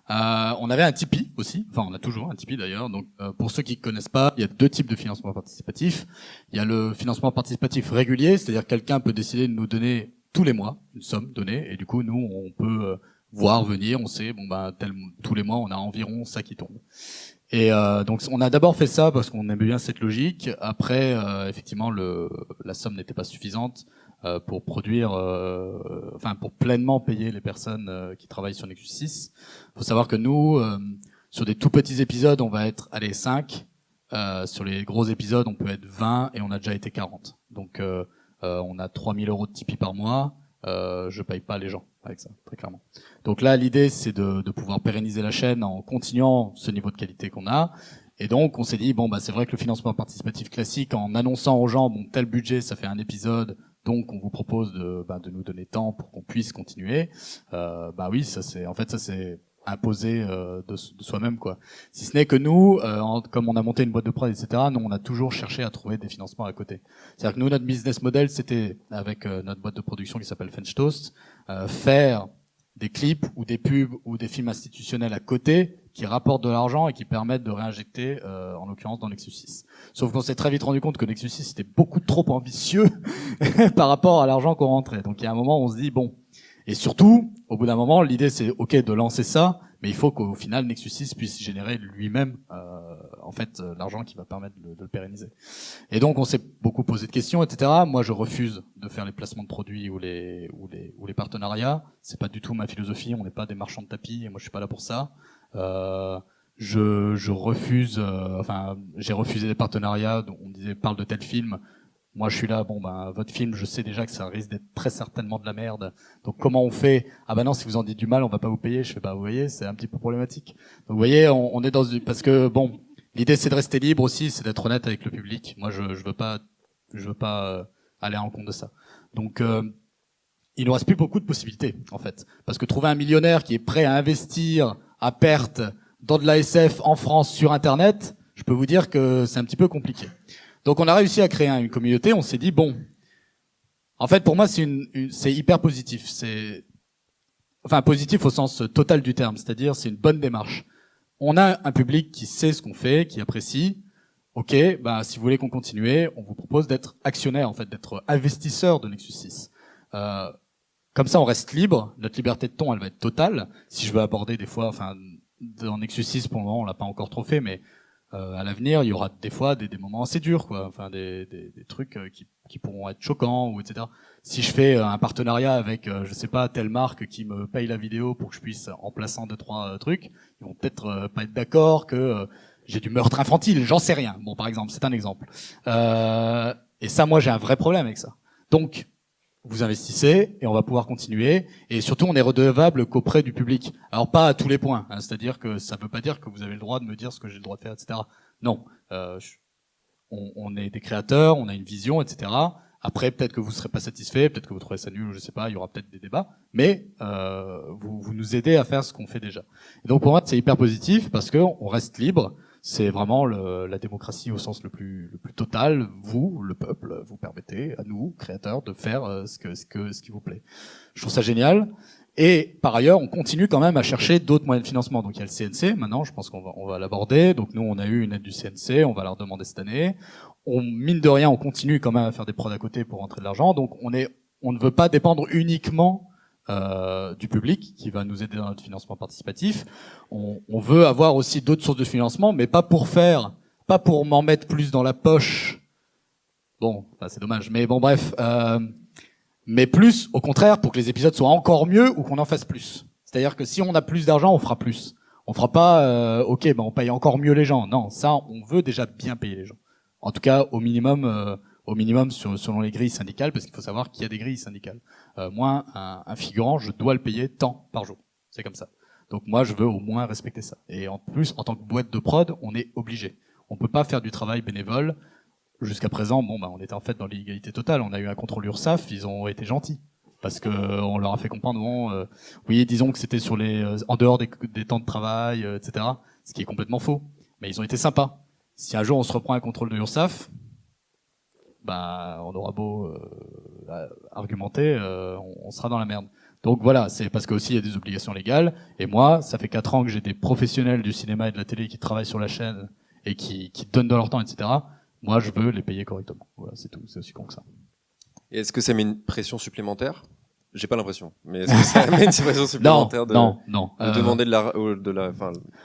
On avait un Tipeee aussi, enfin on a toujours un Tipeee d'ailleurs. Donc pour ceux qui connaissent pas, il y a deux types de financement participatif. Il y a le financement participatif régulier, c'est-à-dire quelqu'un peut décider de nous donner tous les mois une somme donnée, et du coup nous on peut voir venir, on sait tous les mois on a environ ça qui tombe. Et donc on a d'abord fait ça parce qu'on aimait bien cette logique. Après, effectivement, la somme n'était pas suffisante pour produire, pour pleinement payer les personnes qui travaillent sur Nexus 6. Il faut savoir que nous, sur des tout petits épisodes, on va être 5. Sur les gros épisodes, on peut être 20 et on a déjà été 40. Donc on a 3000 € de Tipeee par mois. Je paye pas les gens avec ça, très clairement. Donc là, l'idée, c'est de pouvoir pérenniser la chaîne en continuant ce niveau de qualité qu'on a. Et donc, on s'est dit, c'est vrai que le financement participatif classique, en annonçant aux gens, tel budget, ça fait un épisode, donc on vous propose de nous donner tant pour qu'on puisse continuer. Oui, ça c'est imposer de soi-même, quoi. Si ce n'est que nous, comme on a monté une boîte de prod, etc., nous on a toujours cherché à trouver des financements à côté. C'est-à-dire que nous, notre business model, c'était avec notre boîte de production qui s'appelle French Toast, faire des clips ou des pubs ou des films institutionnels à côté qui rapportent de l'argent et qui permettent de réinjecter, en l'occurrence dans Nexus 6. Sauf qu'on s'est très vite rendu compte que Nexus 6 était beaucoup trop ambitieux par rapport à l'argent qu'on rentrait. Donc il y a un moment où on se dit bon. Et surtout, au bout d'un moment, l'idée c'est ok de lancer ça, mais il faut qu'au final Nexus 6 puisse générer lui-même l'argent qui va permettre de le pérenniser. Et donc on s'est beaucoup posé de questions, etc. Moi je refuse de faire les placements de produits ou les partenariats. C'est pas du tout ma philosophie. On n'est pas des marchands de tapis et moi je suis pas là pour ça. Je refuse. J'ai refusé des partenariats. Donc on me disait parle de tel film. Moi, je suis là, votre film, je sais déjà que ça risque d'être très certainement de la merde. Donc, comment on fait? Ah bah non, si vous en dites du mal, on va pas vous payer. Je fais, vous voyez, c'est un petit peu problématique. Donc, vous voyez, on est parce que, l'idée, c'est de rester libre aussi, c'est d'être honnête avec le public. Moi, je veux pas aller à l'encontre de ça. Donc, il nous reste plus beaucoup de possibilités, en fait. Parce que trouver un millionnaire qui est prêt à investir à perte dans de l'ASF en France sur Internet, je peux vous dire que c'est un petit peu compliqué. Donc on a réussi à créer une communauté, on s'est dit en fait pour moi c'est hyper positif, positif au sens total du terme, c'est-à-dire c'est une bonne démarche. On a un public qui sait ce qu'on fait, qui apprécie. OK, si vous voulez qu'on continue, on vous propose d'être actionnaire en fait, d'être investisseur de Nexus 6. Comme ça on reste libre, notre liberté de ton elle va être totale. Si je veux aborder des fois dans Nexus 6 pour le moment, on l'a pas encore trop fait mais à l'avenir, il y aura des fois des moments assez durs, quoi. Des trucs qui pourront être choquants ou etc. Si je fais un partenariat avec, je sais pas, telle marque qui me paye la vidéo pour que je puisse, en plaçant 2-3 trucs, ils vont peut-être pas être d'accord que j'ai du meurtre infantile, j'en sais rien. Bon, par exemple, c'est un exemple. Et ça, moi, j'ai un vrai problème avec ça. Donc, vous investissez et on va pouvoir continuer. Et surtout, on est redevable qu'auprès du public. Alors, pas à tous les points. C'est-à-dire que ça veut pas dire que vous avez le droit de me dire ce que j'ai le droit de faire, etc. Non. On est des créateurs, on a une vision, etc. Après, peut-être que vous serez pas satisfait, peut-être que vous trouvez ça nul, je sais pas, il y aura peut-être des débats. Mais vous nous aidez à faire ce qu'on fait déjà. Et donc, pour moi, c'est hyper positif parce que on reste libre. C'est vraiment la démocratie au sens le plus total. Vous, le peuple, vous permettez à nous, créateurs, de faire ce qui vous plaît. Je trouve ça génial. Et par ailleurs, on continue quand même à chercher d'autres moyens de financement. Donc il y a le CNC. Maintenant, je pense qu'on va l'aborder. Donc nous, on a eu une aide du CNC. On va leur demander cette année. Mine de rien, on continue quand même à faire des prods à côté pour rentrer de l'argent. Donc on ne veut pas dépendre uniquement du public qui va nous aider dans notre financement participatif. On veut avoir aussi d'autres sources de financement, mais pas pour m'en mettre plus dans la poche. C'est dommage, mais bref. Mais plus, au contraire, pour que les épisodes soient encore mieux ou qu'on en fasse plus. C'est-à-dire que si on a plus d'argent, on fera plus. On fera pas, on paye encore mieux les gens. Non, ça, on veut déjà bien payer les gens. En tout cas, au minimum selon les grilles syndicales, parce qu'il faut savoir qu'il y a des grilles syndicales. Moi, un figurant, je dois le payer tant par jour. C'est comme ça. Donc moi, je veux au moins respecter ça. Et en plus, en tant que boîte de prod, on est obligé. On peut pas faire du travail bénévole. Jusqu'à présent, on était en fait dans l'illégalité totale. On a eu un contrôle URSAF, ils ont été gentils. Parce que on leur a fait comprendre, oui, disons que c'était sur en dehors des temps de travail, etc. Ce qui est complètement faux. Mais ils ont été sympas. Si un jour on se reprend un contrôle de URSAF, on aura beau argumenter, on sera dans la merde. Donc voilà, c'est parce que aussi il y a des obligations légales. Et moi, ça fait 4 ans que j'ai des professionnels du cinéma et de la télé qui travaillent sur la chaîne et qui donnent de leur temps, etc. Moi, je veux les payer correctement. Voilà, c'est tout. C'est aussi con que ça. Et est-ce que ça met une pression supplémentaire? J'ai pas l'impression. Mais est-ce que ça met une pression supplémentaire de demander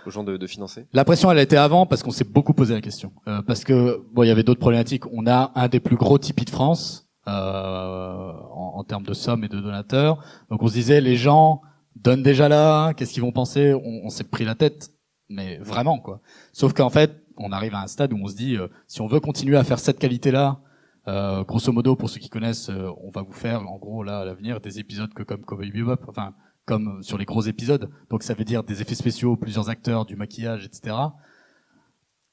aux gens de financer? La pression, elle a été avant parce qu'on s'est beaucoup posé la question. Parce que il y avait d'autres problématiques. On a un des plus gros Tipeee de France en termes de sommes et de donateurs. Donc on se disait, les gens donnent déjà là. Qu'est-ce qu'ils vont penser? On s'est pris la tête, mais vraiment quoi. Sauf qu'en fait, on arrive à un stade où on se dit, si on veut continuer à faire cette qualité-là. Grosso modo, pour ceux qui connaissent, on va vous faire, en gros, là, à l'avenir, des épisodes comme Cowboy Bebop, comme sur les gros épisodes. Donc, ça veut dire des effets spéciaux, plusieurs acteurs, du maquillage, etc.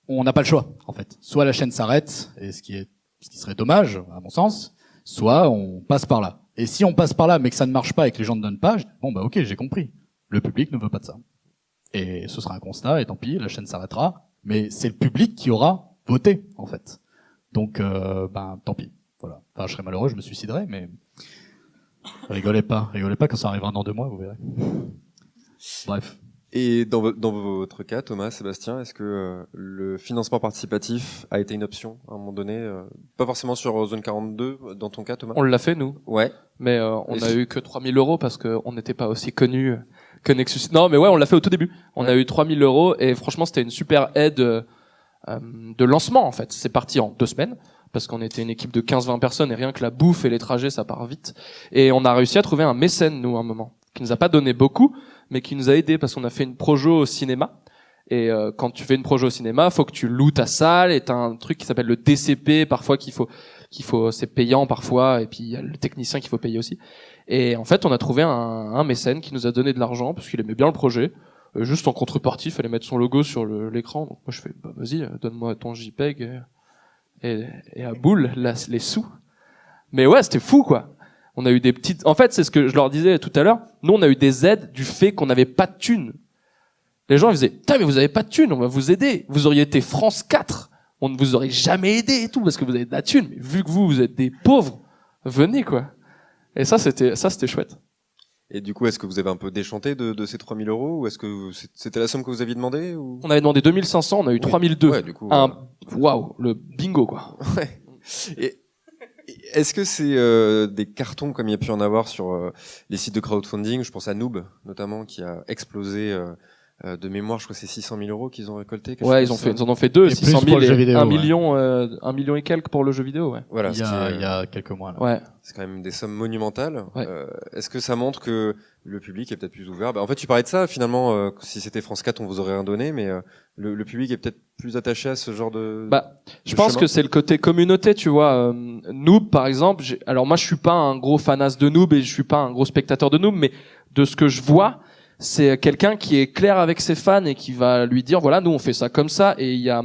On n'a pas le choix, en fait. Soit la chaîne s'arrête, et ce qui serait dommage, à mon sens, soit on passe par là. Et si on passe par là, mais que ça ne marche pas et que les gens ne donnent pas, ok, j'ai compris. Le public ne veut pas de ça. Et ce sera un constat, et tant pis, la chaîne s'arrêtera. Mais c'est le public qui aura voté, en fait. Donc, tant pis. Voilà. Enfin, je serais malheureux, je me suiciderais, mais rigolez pas quand ça arrivera dans 2 mois, vous verrez. Bref. Et dans votre cas, Thomas, Sébastien, est-ce que le financement participatif a été une option à un moment donné, pas forcément sur Zone 42, dans ton cas, Thomas? On l'a fait, nous. Ouais. Mais on a eu que 3000 euros parce qu'on n'était pas aussi connus que Nexus. Non, mais ouais, on l'a fait au tout début. On a eu 3000 euros et franchement, c'était une super aide de lancement, en fait. C'est parti en 2 semaines parce qu'on était une équipe de 15-20 personnes et rien que la bouffe et les trajets, ça part vite. Et on a réussi à trouver un mécène, nous, à un moment, qui nous a pas donné beaucoup, mais qui nous a aidé parce qu'on a fait une projo au cinéma. Et quand tu fais une projo au cinéma, faut que tu loues ta salle et t'as un truc qui s'appelle le DCP, parfois qu'il faut, c'est payant parfois, et puis il y a le technicien qu'il faut payer aussi. Et en fait, on a trouvé un mécène qui nous a donné de l'argent parce qu'il aimait bien le projet. Juste en contrepartie, il fallait mettre son logo sur l'écran. Donc moi je fais, bah vas-y, donne-moi ton JPEG et à boule les sous. Mais ouais, c'était fou quoi. On a eu des petites. En fait, c'est ce que je leur disais tout à l'heure. Nous, on a eu des aides du fait qu'on n'avait pas de thunes. Les gens ils disaient, putain, mais vous avez pas de thunes, on va vous aider. Vous auriez été France 4, on ne vous aurait jamais aidé et tout parce que vous avez de la thune. Mais vu que vous êtes des pauvres, venez quoi. Et ça, c'était chouette. Et du coup, est-ce que vous avez un peu déchanté de ces 3000 euros, ou est-ce que c'était la somme que vous aviez demandé, ou? On avait demandé 2500, on a eu 3002. Ouais, du coup. Waouh, le bingo quoi. Ouais. Et est-ce que c'est des cartons comme il y a pu en avoir sur les sites de crowdfunding? Je pense à Noob notamment, qui a explosé de mémoire. Je crois que c'est 600 000 euros qu'ils ont récolté. Ouais, ils en ont fait 2, Et 600 plus pour 000 le jeu et vidéo, 1 ouais. million, 1 million et quelques pour le jeu vidéo, ouais. Voilà, il y a quelques mois, là. Ouais. c'est quand même des sommes monumentales. Ouais. Est-ce que ça montre que le public est peut-être plus ouvert? En fait, tu parlais de ça. Finalement, si c'était France 4, on vous aurait rien donné, mais le public est peut-être plus attaché à ce genre de. Je pense chemin. que c'est le côté communauté, tu vois. Noob, par exemple. Alors moi, je suis pas un gros fanas de Noob et je suis pas un gros spectateur de Noob, mais de ce que je vois, c'est quelqu'un qui est clair avec ses fans et qui va lui dire, voilà, nous on fait ça comme ça. Et il y a,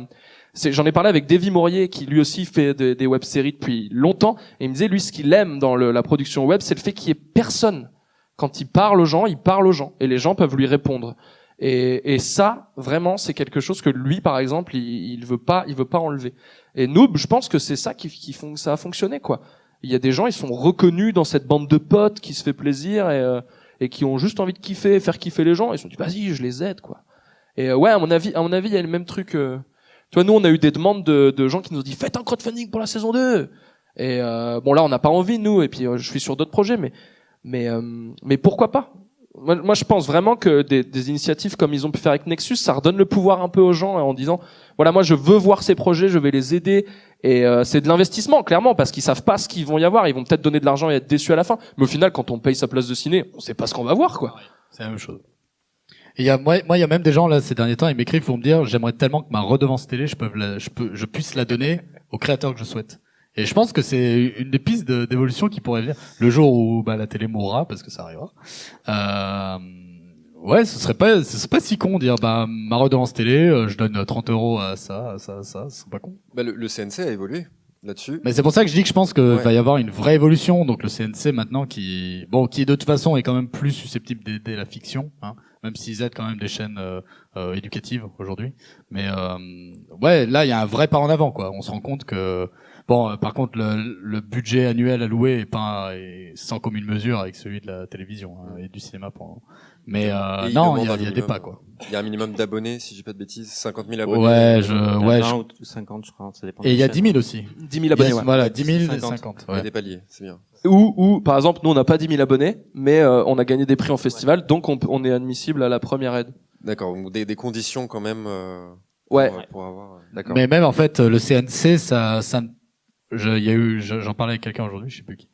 j'en ai parlé avec Davy Maurier qui lui aussi fait des web-séries depuis longtemps. Et il me disait, lui, ce qu'il aime dans la production web, c'est le fait qu'il y ait personne. Quand il parle aux gens et les gens peuvent lui répondre. Et ça, vraiment, c'est quelque chose que lui, par exemple, il veut pas enlever. Et Noob, je pense que c'est ça qui font que ça a fonctionné, quoi. Il y a des gens, ils sont reconnus dans cette bande de potes qui se fait plaisir et qui ont juste envie de kiffer, faire kiffer les gens. Ils se sont dit, vas-y, je les aide, quoi. Et ouais, à mon avis, il y a le même truc. Tu vois, nous, on a eu des demandes de gens qui nous ont dit, faites un crowdfunding pour la saison 2. Et bon, là, on n'a pas envie, nous. Et puis, je suis sur d'autres projets, mais pourquoi pas? Moi, je pense vraiment que des initiatives comme ils ont pu faire avec Nexus, ça redonne le pouvoir un peu aux gens en disant, voilà, moi, je veux voir ces projets, je vais les aider. Et c'est de l'investissement, clairement, parce qu'ils savent pas ce qu'ils vont y avoir. Ils vont peut-être donner de l'argent et être déçus à la fin. Mais au final, quand on paye sa place de ciné, on sait pas ce qu'on va voir, quoi. C'est la même chose. Et il y a même des gens là ces derniers temps, ils m'écrivent pour me dire, j'aimerais tellement que ma redevance télé, je puisse la donner aux créateurs que je souhaite. Et je pense que c'est une des pistes d'évolution qui pourrait venir le jour où la télé mourra, parce que ça arrivera. Ouais, ce serait pas si con de dire ma redevance télé, je donne 30 euros à ça, c'est pas con. Le CNC a évolué là-dessus. Mais c'est pour ça que je dis que je pense que Ouais. va y avoir une vraie évolution. Donc le CNC maintenant qui de toute façon est quand même plus susceptible d'aider la fiction, hein, même s'ils aident quand même des chaînes éducatives aujourd'hui. Mais ouais, là il y a un vrai pas en avant, quoi. On se rend compte que par contre le budget annuel alloué est sans commune mesure avec celui de la télévision, hein, et du cinéma mais Et non, demande il y un a des minimum. pas, quoi. Il y a un minimum d'abonnés, si j'ai pas de bêtises, 50 000 abonnés. Ouais, Il y a 20 ou 50, je crois, ça dépend. et il y a 10 000 aussi. 10 000 abonnés, ouais. Voilà, 10 000 et 50. 50. Il y a Ouais. des paliers, c'est bien. Ou, par exemple, nous, on n'a pas 10 000 abonnés, mais on a gagné des prix en festival, donc on est admissible à la première aide. D'accord, donc des conditions quand même. Ouais. Pour avoir. D'accord. Mais même en fait, le CNC, j'en parlais avec quelqu'un aujourd'hui, je sais plus qui.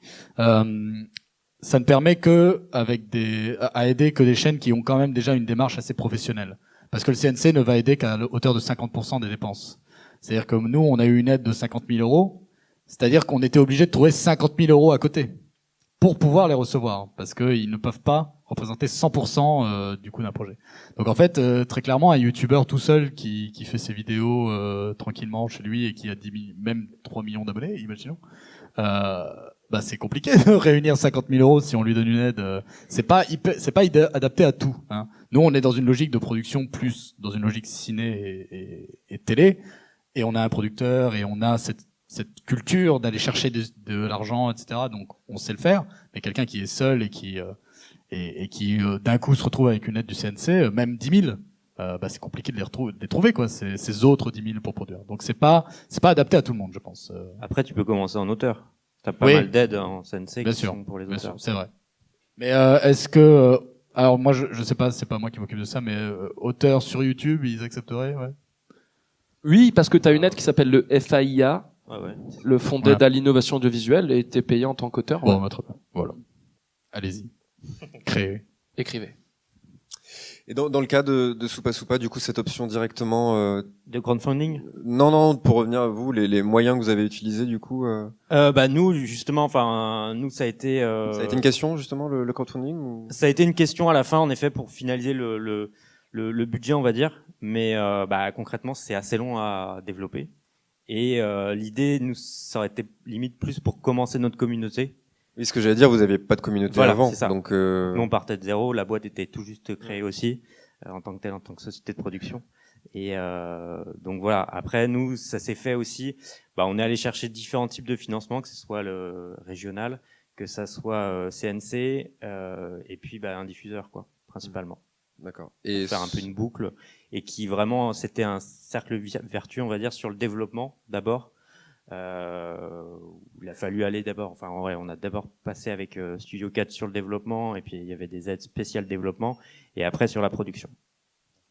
Ça ne permet à aider que des chaînes qui ont quand même déjà une démarche assez professionnelle. Parce que le CNC ne va aider qu'à hauteur de 50% des dépenses. C'est-à-dire que nous, on a eu une aide de 50 000 euros. C'est-à-dire qu'on était obligé de trouver 50 000 euros à côté pour pouvoir les recevoir. Parce qu'ils ne peuvent pas représenter 100% du coût d'un projet. Donc en fait, très clairement, un YouTuber tout seul qui fait ses vidéos tranquillement chez lui et qui a 3 millions d'abonnés, imaginons, c'est compliqué de réunir 50 000 euros si on lui donne une aide. C'est pas adapté à tout, hein. Nous, on est dans une logique de production plus dans une logique ciné et télé, et on a un producteur et on a cette culture d'aller chercher de l'argent, etc. Donc, on sait le faire. Mais quelqu'un qui est seul et qui d'un coup se retrouve avec une aide du CNC, même 10 000, c'est compliqué de les trouver, quoi. Ces autres 10 000 pour produire. Donc, c'est pas adapté à tout le monde, je pense. Après, tu peux commencer en auteur. T'as pas Oui. mal d'aides en CNC Bien qui sûr. sont pour les Bien auteurs. sûr, c'est vrai. Mais est-ce que alors moi je sais pas, c'est pas moi qui m'occupe de ça, mais auteurs sur YouTube, ils accepteraient, ouais. Oui, parce que tu as une aide qui s'appelle le FAIA, Ouais, ouais. le Fonds d'aide Voilà. à l'innovation audiovisuelle, et t'es payé en tant qu'auteur. Bon, Ouais. très bien. Voilà. Allez-y. Créez. Écrivez. Et dans le cas de Soupa Soupa, du coup, cette option directement, De crowdfunding. non, pour revenir à vous, les moyens que vous avez utilisés, du coup, Nous, justement, enfin, nous, ça a été. ça a été une question, justement, le crowdfunding ou... Ça a été une question à la fin, en effet, pour finaliser le budget, on va dire. Mais concrètement, c'est assez long à développer. Et l'idée, nous, ça aurait été limite plus pour commencer notre communauté. Oui, ce que j'allais dire, vous aviez pas de communauté Voilà, avant, c'est ça. donc Nous, on partait de zéro. La boîte était tout juste créée aussi, en tant que société de production. Et donc voilà. Après, nous, ça s'est fait aussi. On est allé chercher différents types de financement, que ce soit le régional, que ça soit CNC, et puis un diffuseur, quoi, principalement. d'accord. Pour faire un peu une boucle, et qui vraiment, c'était un cercle vertueux, on va dire, sur le développement d'abord. Il a fallu aller d'abord, enfin en vrai, on a d'abord passé avec Studio 4 sur le développement, et puis il y avait des aides spéciales développement, et après sur la production.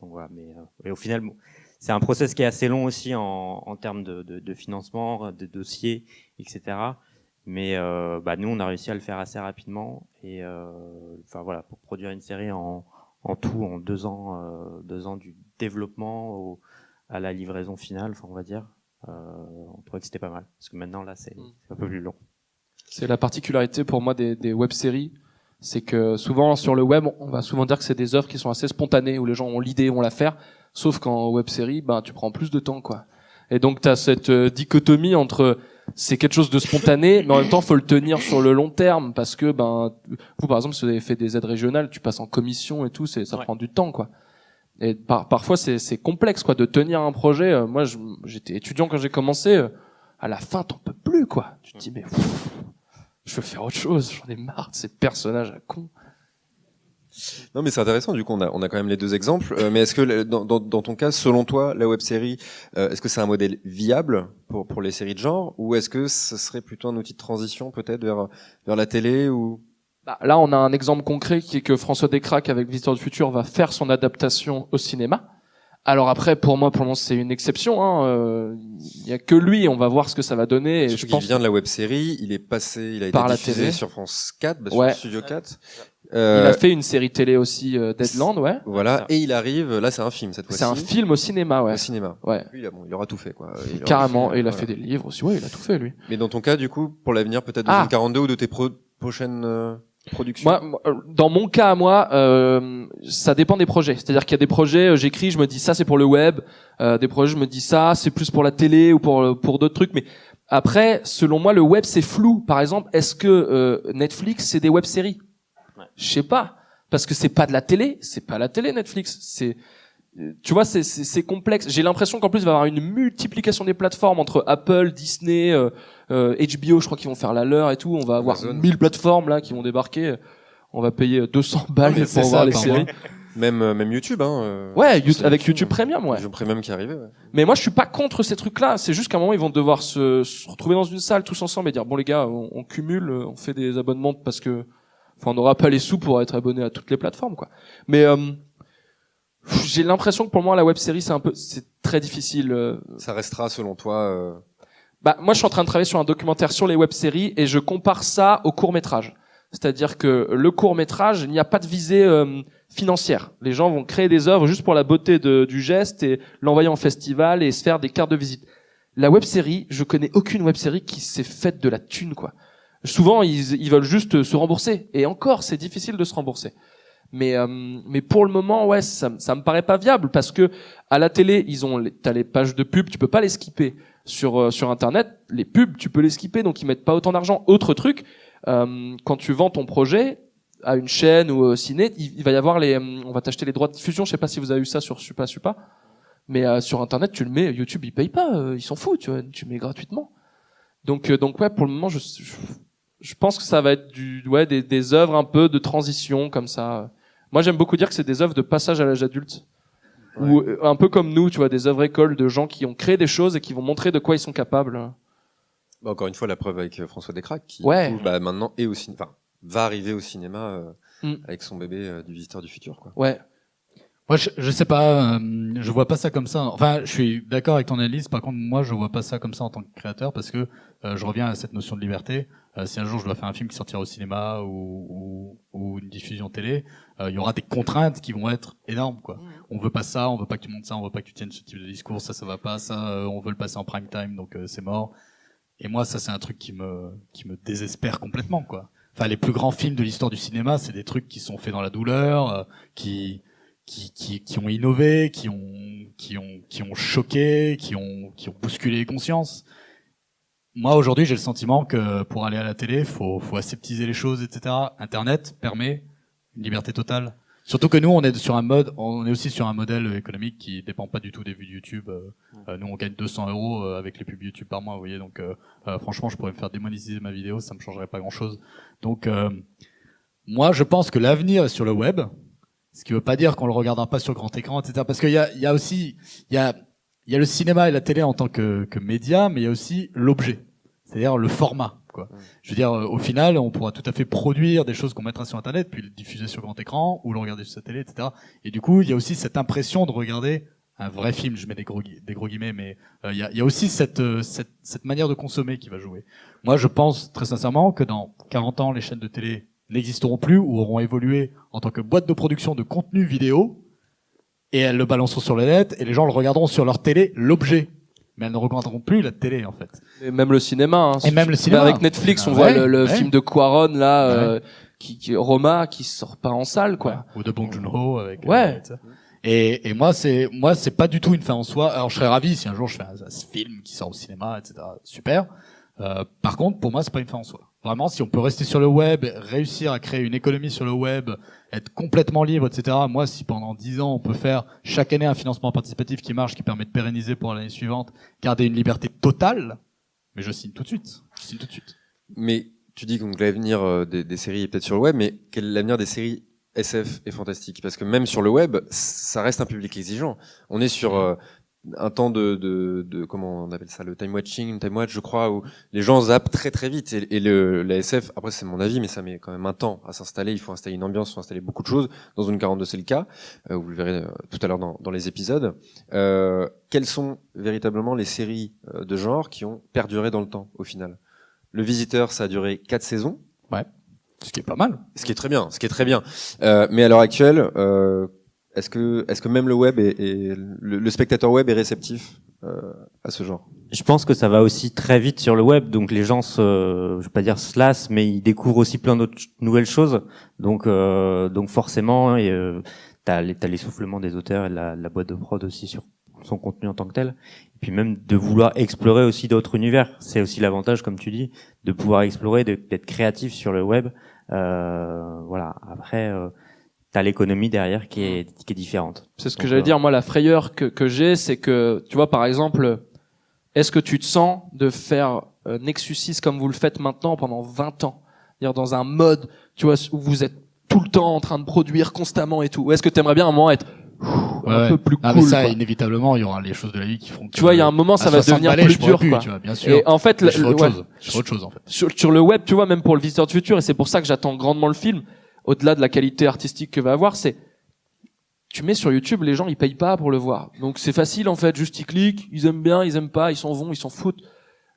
Donc voilà, mais et au final, bon, c'est un process qui est assez long aussi en termes de financement, de dossiers, etc. Mais nous, on a réussi à le faire assez rapidement, et enfin voilà, pour produire une série en tout en 2 ans, 2 ans du développement à la livraison finale, enfin on va dire. On trouvait que c'était pas mal, parce que maintenant là c'est un peu plus long. C'est la particularité pour moi des web-séries, c'est que souvent sur le web, on va souvent dire que c'est des œuvres qui sont assez spontanées, où les gens ont l'idée, vont la faire, sauf qu'en web-série, tu prends plus de temps, quoi. Et donc t'as cette dichotomie entre c'est quelque chose de spontané, mais en même temps faut le tenir sur le long terme, parce que vous par exemple, si vous avez fait des aides régionales, tu passes en commission et tout, ça Ouais. prend du temps, quoi. Et parfois c'est complexe, quoi, de tenir un projet. Moi j'étais étudiant quand j'ai commencé, à la fin t'en peux plus, quoi. Tu te dis mais je veux faire autre chose, j'en ai marre de ces personnages à con. Non, mais c'est intéressant. Du coup, on a quand même les deux exemples. Mais est-ce que dans ton cas, selon toi, la web-série, est-ce que c'est un modèle viable pour les séries de genre, ou est-ce que ce serait plutôt un outil de transition peut-être vers la télé ou... Là, on a un exemple concret qui est que François Descraques avec Visiteur du Futur va faire son adaptation au cinéma. Alors après, pour moi, c'est une exception. Il y a que lui. On va voir ce que ça va donner. Et Surtout qu'il vient de la web-série, il a été Par la diffusé télé. sur France 4, Ouais. sur Studio 4. il a fait une série télé aussi, Deadland, ouais. Voilà, et il arrive, là c'est un film cette fois-ci. C'est un film au cinéma, ouais. Au cinéma. Ouais. Lui, il aura tout fait, quoi. Il aura Carrément. fait, Et il a voilà. fait des livres aussi. Ouais, il a tout fait, lui. Mais dans ton cas, du coup, pour l'avenir, peut-être de Ah. Zone 42 ou de tes prochaines productions. Moi, dans mon cas à moi, ça dépend des projets. C'est-à-dire qu'il y a des projets, j'écris, je me dis ça c'est pour le web. Des projets, je me dis ça c'est plus pour la télé ou pour d'autres trucs. Mais après, selon moi, le web c'est flou. Par exemple, est-ce que Netflix c'est des web-séries? Je sais pas, parce que c'est pas de la télé. C'est pas la télé Netflix. Tu vois, c'est complexe. J'ai l'impression qu'en plus il va y avoir une multiplication des plateformes entre Apple, Disney, HBO, je crois qu'ils vont faire la leur et tout. On va avoir Amazon. 1000 plateformes là qui vont débarquer. On va payer 200 balles mais pour c'est voir ça, les par séries. Même YouTube, Ouais, c'est avec fou, YouTube Premium, ouais. YouTube Premium qui arrivait, ouais. Mais moi, je suis pas contre ces trucs-là. C'est juste qu'à un moment, ils vont devoir se retrouver dans une salle tous ensemble et dire bon les gars, on cumule, on fait des abonnements parce que, on n'aura pas les sous pour être abonné à toutes les plateformes, quoi. Mais j'ai l'impression que pour moi, la web-série, c'est très difficile. Ça restera, selon toi, Moi, je suis en train de travailler sur un documentaire sur les web-séries et je compare ça au court-métrage. C'est-à-dire que le court-métrage, il n'y a pas de visée financière. Les gens vont créer des œuvres juste pour la beauté du geste et l'envoyer en festival et se faire des cartes de visite. La web-série, je connais aucune web-série qui s'est faite de la thune, quoi. Souvent, ils veulent juste se rembourser. Et encore, c'est difficile de se rembourser. Mais pour le moment, ouais, ça me paraît pas viable parce que à la télé, t'as les pages de pub, tu peux pas les skipper. Sur Internet, les pubs, tu peux les skipper, donc ils mettent pas autant d'argent. Autre truc, quand tu vends ton projet, à une chaîne ou au ciné, il va y avoir on va t'acheter les droits de diffusion. Je sais pas si vous avez eu ça sur Supa, mais sur Internet, tu le mets. YouTube, ils payent pas, ils s'en foutent, tu vois, tu le mets gratuitement. Donc ouais, pour le moment, je pense que ça va être des œuvres un peu de transition comme ça. Moi, j'aime beaucoup dire que c'est des œuvres de passage à l'âge adulte. Ouais. Ou un peu comme nous, tu vois, des œuvres écoles de gens qui ont créé des choses et qui vont montrer de quoi ils sont capables. Bah, encore une fois, la preuve avec François Descraques, qui maintenant est au cinéma, enfin, va arriver au cinéma avec son bébé du Visiteur du Futur, quoi. Ouais. Moi, je sais pas, je vois pas ça comme ça. Enfin, je suis d'accord avec ton analyse. Par contre, moi, je vois pas ça comme ça en tant que créateur, parce que je reviens à cette notion de liberté. Si un jour je dois faire un film qui sortira au cinéma ou une diffusion télé, il y aura des contraintes qui vont être énormes, quoi. On veut pas ça, on veut pas que tu montes ça, on veut pas que tu tiennes ce type de discours, ça va pas, ça, on veut le passer en prime time, donc c'est mort. Et moi, ça, c'est un truc qui me désespère complètement, quoi. Enfin, les plus grands films de l'histoire du cinéma, c'est des trucs qui sont faits dans la douleur, qui ont innové, qui ont choqué, qui ont bousculé les consciences. Moi, aujourd'hui, j'ai le sentiment que pour aller à la télé, faut aseptiser les choses, etc. Internet permet une liberté totale. Surtout que nous, on est aussi sur un modèle économique qui dépend pas du tout des vues de YouTube. Nous, on gagne 200 € avec les pubs YouTube par mois, vous voyez. Donc, franchement, je pourrais me faire démonétiser ma vidéo, ça me changerait pas grand-chose. Donc, moi, je pense que l'avenir est sur le web. Ce qui veut pas dire qu'on le regardera pas sur grand écran, etc. Parce qu'il y a aussi le cinéma et la télé en tant que média, mais il y a aussi l'objet, c'est-à-dire le format, quoi. Je veux dire, au final, on pourra tout à fait produire des choses qu'on mettra sur Internet, puis le diffuser sur grand écran, ou le regarder sur sa télé, etc. Et du coup, il y a aussi cette impression de regarder un vrai film. Je mets des gros guillemets, mais il y a aussi cette manière de consommer qui va jouer. Moi, je pense très sincèrement que dans 40 ans, les chaînes de télé n'existeront plus ou auront évolué en tant que boîte de production de contenu vidéo, et elles le balanceront sur le net, et les gens le regarderont sur leur télé, l'objet. Mais elles ne regarderont plus la télé, en fait. Et même le cinéma, hein. Et même le cinéma. Avec Netflix, on voit le film de Cuarón, là, Roma, qui sort pas en salle, quoi. Ou de Bong Joon-ho avec, ouais. Et moi, c'est pas du tout une fin en soi. Alors, je serais ravi si un jour je fais un film qui sort au cinéma, etc. Super. Par contre, pour moi, c'est pas une fin en soi. Vraiment, si on peut rester sur le web, réussir à créer une économie sur le web, être complètement libre, etc. Moi, si pendant 10 ans, on peut faire chaque année un financement participatif qui marche, qui permet de pérenniser pour l'année suivante, garder une liberté totale, mais je signe tout de suite. Mais tu dis que l'avenir des séries est peut-être sur le web, mais quel est l'avenir des séries SF et fantastique? Parce que même sur le web, ça reste un public exigeant. On est sur un temps de comment on appelle ça, le time watching, je crois, où les gens zappent très très vite, et la SF, après c'est mon avis, mais ça met quand même un temps à s'installer. Il faut installer une ambiance, il faut installer beaucoup de choses. Dans Zone 42, c'est le cas. Vous le verrez tout à l'heure dans les épisodes. Quelles sont véritablement les séries de genre qui ont perduré dans le temps au final? Le Visiteur, ça a duré 4 saisons. Ouais. Ce qui est pas mal. Ce qui est très bien. Mais à l'heure actuelle, est-ce que même le web et le spectateur web est réceptif à ce genre? Je pense que ça va aussi très vite sur le web, donc les gens je vais pas dire se lassent, mais ils découvrent aussi plein d'autres nouvelles choses. Donc forcément, t'as l'essoufflement des auteurs et la boîte de prod aussi sur son contenu en tant que tel. Et puis même de vouloir explorer aussi d'autres univers. C'est aussi l'avantage, comme tu dis, de pouvoir explorer, d'être créatif sur le web. Voilà. Après, t'as l'économie derrière qui est différente. C'est ce que j'allais dire. Moi, la frayeur que j'ai, c'est que, tu vois, par exemple, est-ce que tu te sens de faire Nexus 6 comme vous le faites maintenant pendant 20 ans? C'est-à-dire dans un mode, tu vois, où vous êtes tout le temps en train de produire constamment et tout. Ou est-ce que t'aimerais bien un moment être un peu plus cool? Mais ça, inévitablement, il y aura les choses de la vie qui font que... Tu vois, il y a un moment, ça va devenir plus dur, quoi. Tu vois, bien sûr. Et en fait, je ferai autre chose, en fait. Sur le web, tu vois, même pour le Visiteur du Futur, et c'est pour ça que j'attends grandement le film, au-delà de la qualité artistique que va avoir, c'est, tu mets sur YouTube, les gens, ils payent pas pour le voir. Donc c'est facile, en fait, juste ils cliquent, ils aiment bien, ils aiment pas, ils s'en vont, ils s'en foutent.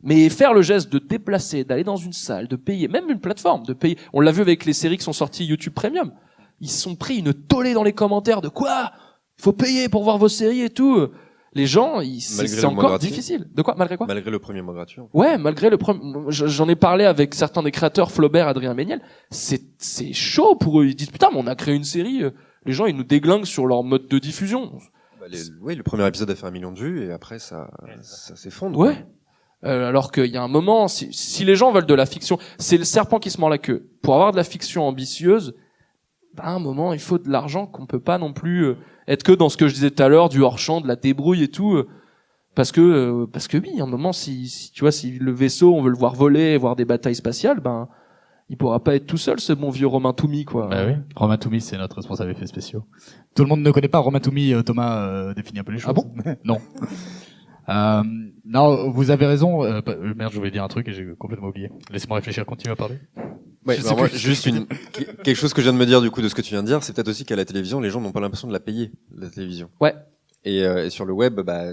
Mais faire le geste de déplacer, d'aller dans une salle, de payer, même une plateforme, de payer. On l'a vu avec les séries qui sont sorties YouTube Premium. Ils se sont pris une tollée dans les commentaires de quoi? Il faut payer pour voir vos séries et tout. Les gens, c'est encore difficile. De quoi? Malgré quoi? Malgré le premier mois gratuit. Ouais, malgré le premier. J'en ai parlé avec certains des créateurs, Flaubert, Adrien Méniel. C'est chaud pour eux. Ils disent putain, mais on a créé une série. Les gens, ils nous déglinguent sur leur mode de diffusion. Oui, le premier épisode a fait 1 million de vues et après ça s'effondre. Ouais. Alors qu'il y a un moment, si les gens veulent de la fiction, c'est le serpent qui se mord la queue. Pour avoir de la fiction ambitieuse, à un moment, il faut de l'argent qu'on peut pas non plus être que dans ce que je disais tout à l'heure, du hors-champ, de la débrouille et tout. Parce que oui, à un moment, si tu vois, si le vaisseau, on veut le voir voler, voir des batailles spatiales, ben, il pourra pas être tout seul, ce bon vieux Romain Toumi, quoi. Bah oui, Romain Toumi, c'est notre responsable effets spéciaux. Tout le monde ne connaît pas Romain Toumi, Thomas définit un peu les choses. Ah bon? Non. Non, vous avez raison. Merde, je voulais dire un truc et j'ai complètement oublié. Laissez-moi réfléchir, continue à parler. Ouais, Je alors sais moi, plus. juste quelque chose que je viens de me dire du coup de ce que tu viens de dire, c'est peut-être aussi qu'à la télévision, les gens n'ont pas l'impression de la payer, la télévision. Ouais. Et sur le web, bah,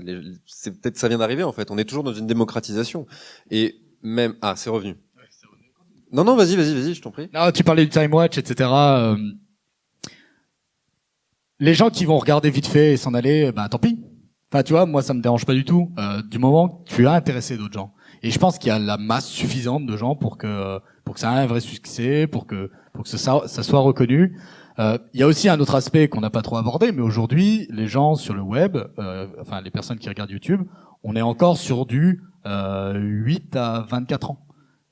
c'est peut-être ça vient d'arriver en fait. On est toujours dans une démocratisation. Et même, c'est revenu. Non, vas-y, je t'en prie. Non, tu parlais du time watch, etc. Les gens qui vont regarder vite fait et s'en aller, bah tant pis. Enfin, tu vois, moi ça me dérange pas du tout. Du moment que tu as intéressé d'autres gens. Et je pense qu'il y a la masse suffisante de gens pour que ça ait un vrai succès, pour que ça soit reconnu. Il y a aussi un autre aspect qu'on n'a pas trop abordé, mais aujourd'hui, les gens sur le web, enfin les personnes qui regardent YouTube, on est encore sur du 8 à 24 ans.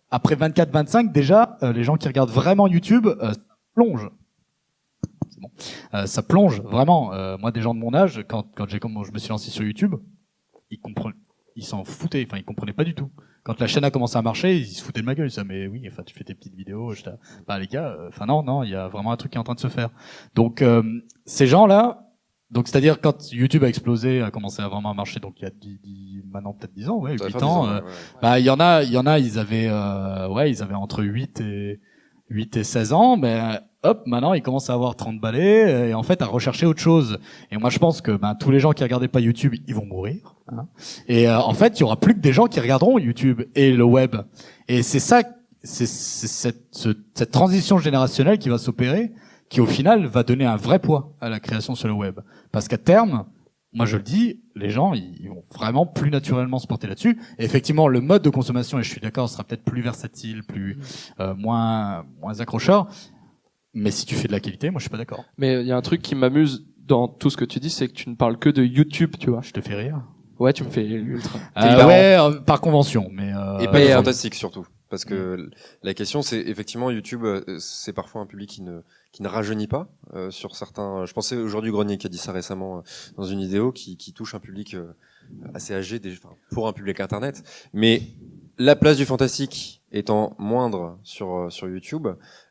Après 24-25, déjà, les gens qui regardent vraiment YouTube plongent. C'est bon. Ça plonge vraiment. Moi, des gens de mon âge, quand je me suis lancé sur YouTube, ils s'en foutaient. Enfin, ils comprenaient pas du tout. Quand la chaîne a commencé à marcher, ils se foutaient de ma gueule. Ils disaient, mais oui, enfin, tu fais tes petites vidéos. Bah les gars, enfin non, il y a vraiment un truc qui est en train de se faire. Donc ces gens-là, donc c'est-à-dire quand YouTube a explosé, a commencé à vraiment marcher, donc il y a maintenant peut-être 10 ans, ouais, 8 ans. Bah il y en a, ils avaient entre 8 et 16 ans, mais hop, maintenant ils commencent à avoir 30 balais et en fait à rechercher autre chose. Et moi je pense que tous les gens qui regardaient pas YouTube, ils vont mourir. Hein. Et en fait, il y aura plus que des gens qui regarderont YouTube et le web. Et c'est ça, c'est cette transition générationnelle qui va s'opérer, qui au final va donner un vrai poids à la création sur le web. Parce qu'à terme, moi je le dis, les gens ils vont vraiment plus naturellement se porter là-dessus. Et effectivement, le mode de consommation, et je suis d'accord, sera peut-être plus versatile, plus moins accrocheur. Mais si tu fais de la qualité, moi je suis pas d'accord. Mais il y a un truc qui m'amuse dans tout ce que tu dis, c'est que tu ne parles que de YouTube, tu vois. Je te fais rire. Ouais, tu me fais ultra. Par convention, mais et pas du fantastique surtout, parce que la question c'est effectivement YouTube, c'est parfois un public qui ne rajeunit pas sur certains. Je pensais aujourd'hui Grenier qui a dit ça récemment dans une vidéo qui touche un public assez âgé, pour un public internet. Mais la place du fantastique étant moindre sur YouTube,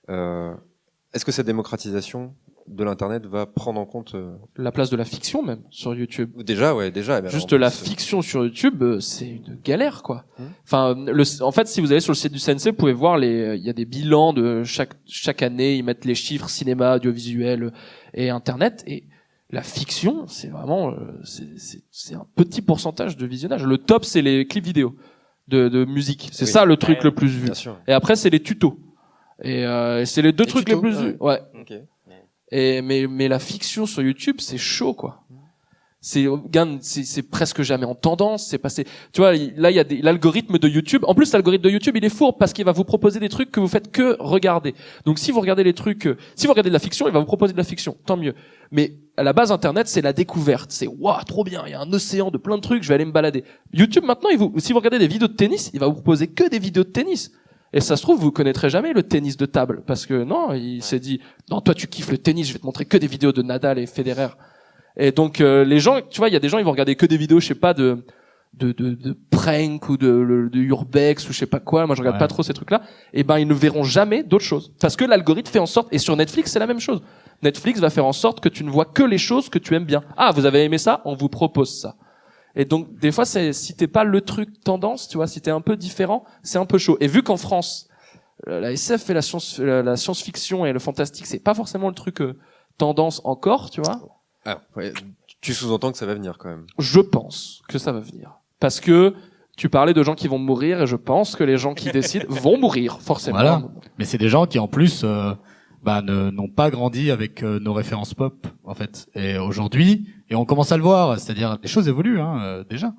est-ce que cette démocratisation de l'internet va prendre en compte la place de la fiction même sur YouTube? Déjà. Juste la fiction sur YouTube, c'est une galère, quoi. Enfin, en fait, si vous allez sur le site du CNC, vous pouvez voir il y a des bilans de chaque année, ils mettent les chiffres cinéma, audiovisuel et internet, et la fiction, c'est vraiment, c'est un petit pourcentage de visionnage. Le top, c'est les clips vidéo de musique. C'est ça le truc le plus vu. Et après, c'est les tutos. Et c'est les deux trucs les plus vus. Ouais. Okay. Mais la fiction sur YouTube, c'est chaud, quoi. C'est presque jamais en tendance, c'est passé. Tu vois, là il y a l'algorithme de YouTube. En plus, l'algorithme de YouTube, il est fourbe parce qu'il va vous proposer des trucs que vous faites que regarder. Donc si vous regardez si vous regardez de la fiction, il va vous proposer de la fiction, tant mieux. Mais à la base, Internet, c'est la découverte. C'est waouh, trop bien, il y a un océan de plein de trucs, je vais aller me balader. YouTube maintenant, si vous regardez des vidéos de tennis, il va vous proposer que des vidéos de tennis. Et ça se trouve, vous connaîtrez jamais le tennis de table. Parce que non, il s'est dit, non, toi tu kiffes le tennis, je vais te montrer que des vidéos de Nadal et Federer. Et donc, les gens, tu vois, il y a des gens, ils vont regarder que des vidéos, je sais pas, de prank ou de urbex ou je sais pas quoi. Moi, je regarde pas trop ces trucs-là. Et ben, ils ne verront jamais d'autres choses. Parce que l'algorithme fait en sorte, et sur Netflix, c'est la même chose. Netflix va faire en sorte que tu ne vois que les choses que tu aimes bien. Ah, vous avez aimé ça? On vous propose ça. Et donc, des fois, si t'es pas le truc tendance, tu vois, si t'es un peu différent, c'est un peu chaud. Et vu qu'en France, la SF et la science-fiction et le fantastique, c'est pas forcément le truc tendance encore, tu vois. Ah, ouais, tu sous-entends que ça va venir quand même. Je pense que ça va venir. Parce que tu parlais de gens qui vont mourir et je pense que les gens qui décident vont mourir, forcément. Voilà. Mais c'est des gens qui, en plus, n'ont pas grandi avec nos références pop, en fait. Et aujourd'hui, et on commence à le voir, c'est-à-dire les choses évoluent, déjà.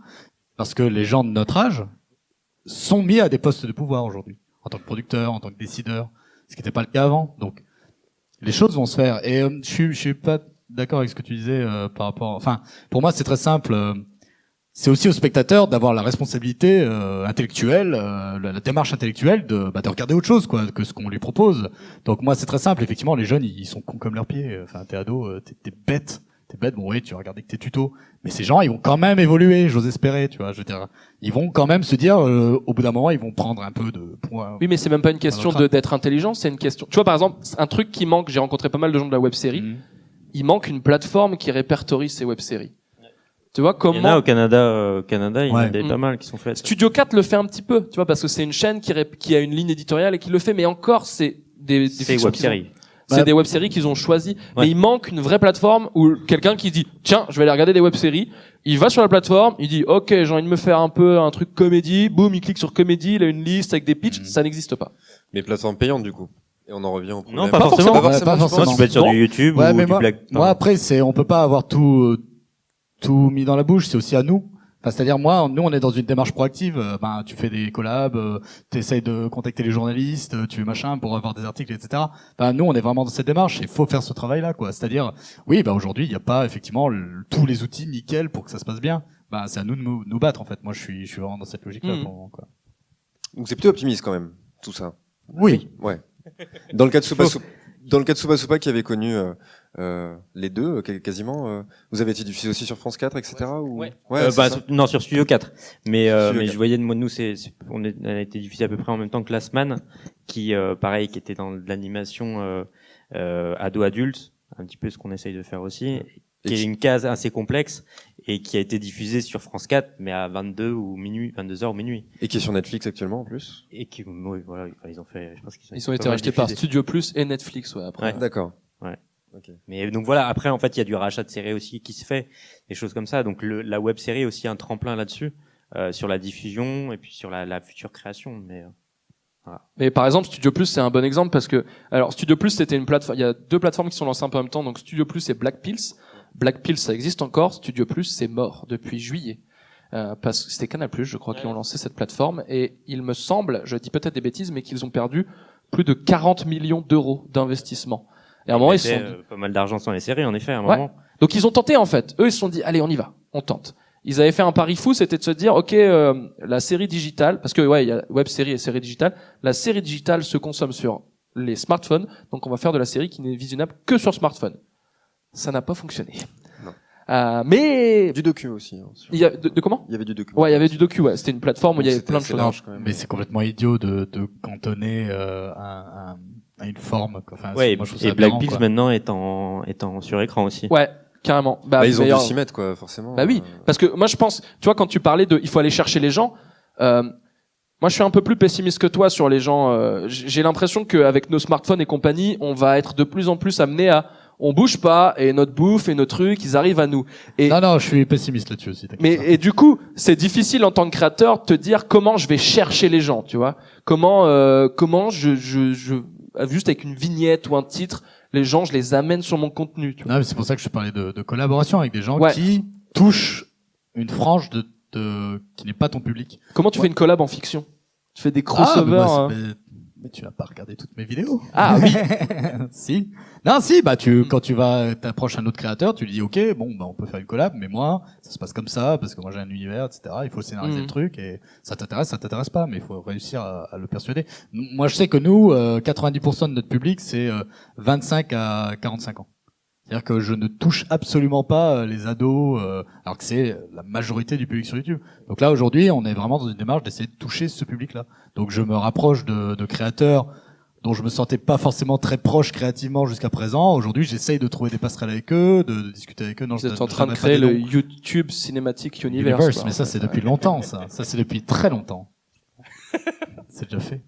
Parce que les gens de notre âge sont mis à des postes de pouvoir aujourd'hui. En tant que producteurs, en tant que décideurs. Ce qui n'était pas le cas avant. Donc, les choses vont se faire. Et je suis pas d'accord avec ce que tu disais par rapport. Enfin, pour moi, c'est très simple. c'est aussi au spectateur d'avoir la responsabilité intellectuelle, la démarche intellectuelle de regarder autre chose quoi que ce qu'on lui propose. Donc moi c'est très simple, effectivement les jeunes ils sont cons comme leurs pieds. Enfin t'es ado, t'es bête, bon oui tu vas regarder que tes tutos, mais ces gens ils vont quand même évoluer, j'ose espérer, tu vois, je veux dire ils vont quand même se dire au bout d'un moment ils vont prendre un peu de poids. Oui, mais c'est même pas une question d'être intelligent, c'est une question. Tu vois, par exemple, un truc qui manque, j'ai rencontré pas mal de gens de la web-série, il manque une plateforme qui répertorie ces web-séries. Tu vois comment... Il y en a au Canada, il y en a des pas mal qui sont faites. Studio 4 le fait un petit peu, tu vois, parce que c'est une chaîne qui a une ligne éditoriale et qui le fait, mais encore, c'est des web-séries. C'est des web-séries qu'ils ont choisies. Ouais. Mais il manque une vraie plateforme où quelqu'un qui dit, tiens, je vais aller regarder des web-séries. Il va sur la plateforme, il dit, ok, j'ai envie de me faire un peu un truc comédie. Boum, il clique sur comédie, il a une liste avec des pitchs. Ça n'existe pas. Mais plateforme payante, du coup. Et on en revient au problème. Non, pas forcément. Pas forcément. Tu peux être sur du YouTube ou du Black. Moi, après, on peut pas avoir tout mis dans la bouche, c'est aussi à nous. Enfin, c'est-à-dire nous on est dans une démarche proactive, tu fais des collabs, t'essayes de contacter les journalistes, tu fais machin pour avoir des articles, etc. Nous on est vraiment dans cette démarche, il faut faire ce travail-là, quoi. C'est-à-dire, oui, aujourd'hui il n'y a pas effectivement tous les outils nickel pour que ça se passe bien. C'est à nous de nous battre en fait. Moi je suis vraiment dans cette logique-là. Quoi. Donc c'est plutôt optimiste quand même, tout ça. Oui. Ouais. Dans le cas de Soupa Soupa qui avait connu les deux quasiment, vous avez été diffusé aussi sur France 4, etc. Ou... Ouais. Non, sur Studio 4. Mais je voyais de nous, on a été diffusé à peu près en même temps que Last Man, qui pareil, qui était dans de l'animation ado-adulte, un petit peu ce qu'on essaye de faire aussi, qui est une case assez complexe et qui a été diffusée sur France 4, mais à 22h ou minuit. Et qui est sur Netflix actuellement en plus. Et qui, oui, voilà, ils ont fait, je pense ils ont été rachetés par Studio Plus et Netflix, ouais, après. Ouais. D'accord. Ouais. Okay. Mais donc voilà, après en fait il y a du rachat de séries aussi qui se fait, des choses comme ça. Donc la web série est aussi un tremplin là-dessus, sur la diffusion et puis sur la future création. Mais voilà. Mais par exemple Studio Plus c'est un bon exemple parce que alors Studio Plus c'était une plateforme, il y a deux plateformes qui sont lancées un peu en même temps, donc Studio Plus et Black Pills. Black Pills ça existe encore, Studio Plus c'est mort depuis juillet. Parce que c'était Canal+, je crois, qui ont lancé cette plateforme et il me semble, je dis peut-être des bêtises, mais qu'ils ont perdu plus de 40 millions d'euros d'investissement. Et à un moment, ils se sont dit... pas mal d'argent sans les séries, en effet, à un ouais. moment. Donc ils ont tenté, en fait. Eux, ils se sont dit, allez, on y va, on tente. Ils avaient fait un pari fou, c'était de se dire, ok, la série digitale, parce que ouais, il y a web série et série digitale. La série digitale se consomme sur les smartphones, donc on va faire de la série qui n'est visionnable que sur smartphone. Ça n'a pas fonctionné. Non. Mais du docu aussi. Hein, il y a de comment? Il y avait du docu. Ouais, il y avait du docu. Ouais, c'était une plateforme où il y avait plein de choses. Large, quand même. Mais c'est complètement idiot de cantonner à une forme. Enfin, ouais, moi, et Black Pills maintenant est en sur écran aussi. Ouais, carrément. Ils ont dû s'y mettre, quoi, forcément. Bah oui, parce que moi je pense, tu vois, quand tu parlais de, il faut aller chercher les gens. Moi, je suis un peu plus pessimiste que toi sur les gens. J'ai l'impression qu'avec nos smartphones et compagnie, on va être de plus en plus amené à, on bouge pas et notre bouffe et nos trucs, ils arrivent à nous. Et non, je suis pessimiste là-dessus aussi. Et du coup, c'est difficile en tant que créateur de te dire comment je vais chercher les gens, tu vois. Comment je juste avec une vignette ou un titre, les gens, je les amène sur mon contenu. Tu vois. Non, mais c'est pour ça que je parlais de collaboration avec des gens qui touchent une frange qui n'est pas ton public. Comment tu fais une collab en fiction? Tu fais des crossovers. Mais tu n'as pas regardé toutes mes vidéos. Ah oui. Si. Non, si, quand tu t'approches un autre créateur, tu lui dis, OK, on peut faire une collab, mais moi, ça se passe comme ça, parce que moi j'ai un univers, etc. Il faut scénariser le truc, et ça t'intéresse pas, mais il faut réussir à le persuader. Moi, je sais que nous, 90% de notre public, c'est 25 à 45 ans. C'est-à-dire que je ne touche absolument pas les ados, alors que c'est la majorité du public sur YouTube. Donc là, aujourd'hui, on est vraiment dans une démarche d'essayer de toucher ce public-là. Donc je me rapproche de créateurs dont je me sentais pas forcément très proche créativement jusqu'à présent. Aujourd'hui, j'essaye de trouver des passerelles avec eux, de discuter avec eux. Vous êtes en train de créer le YouTube Cinematic Universe. Mais ça, c'est depuis longtemps, ça. Ça, c'est depuis très longtemps. C'est déjà fait.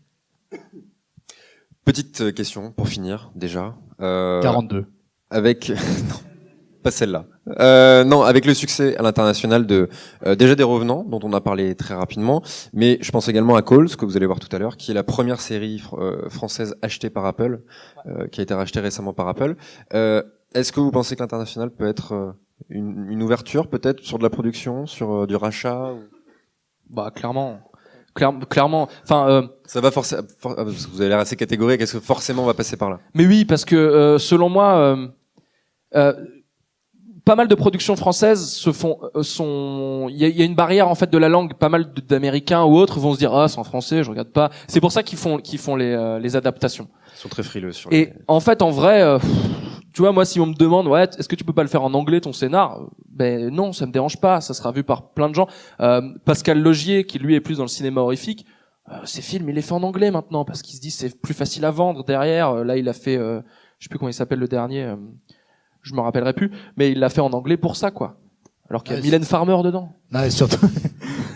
Petite question pour finir, déjà. 42. Avec non, pas celle-là. Non, avec le succès à l'international de déjà des Revenants, dont on a parlé très rapidement, mais je pense également à Calls, que vous allez voir tout à l'heure, qui est la première série française achetée par Apple, qui a été rachetée récemment par Apple. Est-ce que vous pensez que l'international peut être une ouverture, peut-être, sur de la production, sur du rachat ou... Bah clairement. Enfin, ça va forcément. Vous avez l'air assez catégorique. Est-ce que forcément on va passer par là? Mais oui, parce que selon moi, pas mal de productions françaises il y a une barrière en fait de la langue. Pas mal d'Américains ou autres vont se dire c'est en français, je regarde pas. C'est pour ça qu'ils font les adaptations. Ils sont très frileux sur Et en fait, en vrai, tu vois, moi, si on me demande, ouais, est-ce que tu peux pas le faire en anglais ton scénar? Ben non, ça me dérange pas. Ça sera vu par plein de gens. Pascal Logier, qui lui est plus dans le cinéma horrifique, ses films, il les fait en anglais maintenant parce qu'il se dit c'est plus facile à vendre derrière. Là, il a fait, je sais plus comment il s'appelle le dernier, je me rappellerai plus, mais il l'a fait en anglais pour ça, quoi. Alors qu'il y a Mylène Farmer dedans. Non, et surtout,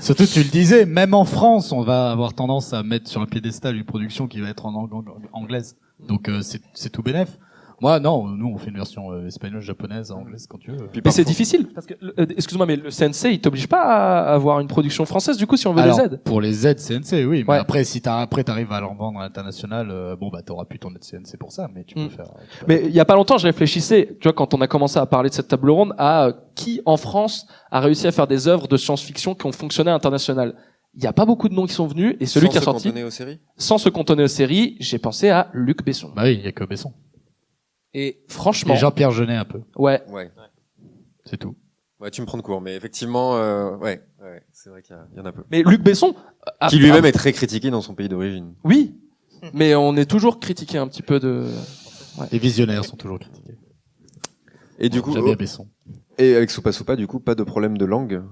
surtout, tu le disais, même en France, on va avoir tendance à mettre sur un piédestal une production qui va être en anglaise. Donc c'est tout bénef. Moi, non, nous on fait une version espagnole, japonaise, anglaise, quand tu veux. Mais c'est difficile parce que, excuse-moi, mais le CNC, il t'oblige pas à avoir une production française du coup si on veut Alors, les aides. pour les aides CNC, oui. Mais Ouais. après, si t'arrives à leur vendre à l'international, bon bah t'auras plus ton aide CNC pour ça, mais tu peux faire. tu peux- Mais il y a pas longtemps, je réfléchissais, tu vois, quand on a commencé à parler de cette table ronde, à qui en France a réussi à faire des œuvres de science-fiction qui ont fonctionné à l'international. Il y a pas beaucoup de noms qui sont venus et celui Sans qui a se sorti, cantonner aux séries. sans se cantonner aux séries, j'ai pensé à Luc Besson. Bah oui, il y a que Besson. Et franchement, Et Jean-Pierre Jeunet un peu, ouais, Ouais. c'est tout. Ouais, tu me prends de court, mais effectivement, ouais, c'est vrai qu'il y en a peu. mais Luc Besson, Qui lui-même est très critiqué dans son pays d'origine. oui, mais on est toujours critiqué un petit peu de. Les visionnaires sont toujours critiqués. Et du coup, J'aime bien Besson. et avec Soupa Soupa, du coup, pas de problème de langue.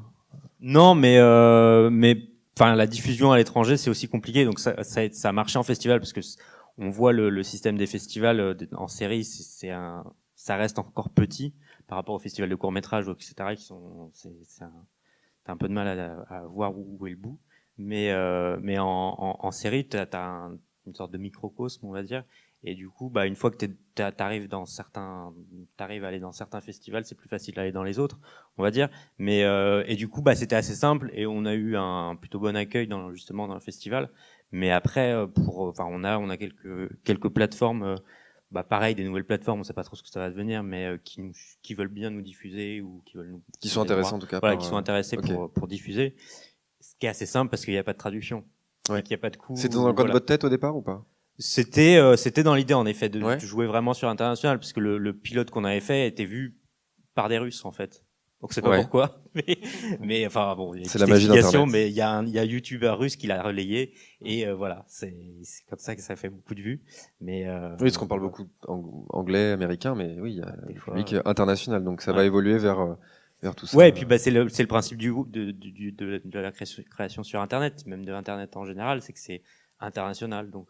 Non, mais enfin la diffusion à l'étranger c'est aussi compliqué. Donc ça a marché en festival parce que on voit le système des festivals en série, ça reste encore petit par rapport aux festivals de court métrage etc. qui sont t'as un peu de mal à voir où est le bout. Mais en série t'as une sorte de microcosme on va dire. Et du coup, bah, une fois que t'arrives à aller dans certains festivals, c'est plus facile d'aller dans les autres, on va dire. Mais et du coup, bah, c'était assez simple et on a eu un plutôt bon accueil justement dans le festival. Mais après, enfin, on a quelques plateformes, bah, pareil, des nouvelles plateformes, on sait pas trop ce que ça va devenir, mais qui veulent bien nous diffuser ou qui veulent nous Qui sont intéressants en tout cas. voilà, par, qui sont intéressés ok. pour diffuser. Ce qui est assez simple parce qu'il n'y a pas de traduction, Ouais. et qu'il n'y a pas de coût. C'était dans le coin de voilà. votre tête au départ ou pas? C'était dans l'idée en effet de Ouais. jouer vraiment sur l'international puisque le pilote qu'on avait fait était vu par des Russes en fait. Donc c'est pas Ouais. pourquoi, mais enfin bon, il y a une C'est la petite magie explication, d'Internet. mais il y a un youtubeur russe qui l'a relayé et voilà, c'est comme ça que ça fait beaucoup de vues. Mais Oui, parce qu'on parle beaucoup anglais, américain, mais oui, il y a des le fois, public international, donc ça ouais. va évoluer vers tout ça. ouais, et puis bah c'est le principe de la création sur internet, même de internet en général, c'est que c'est international, donc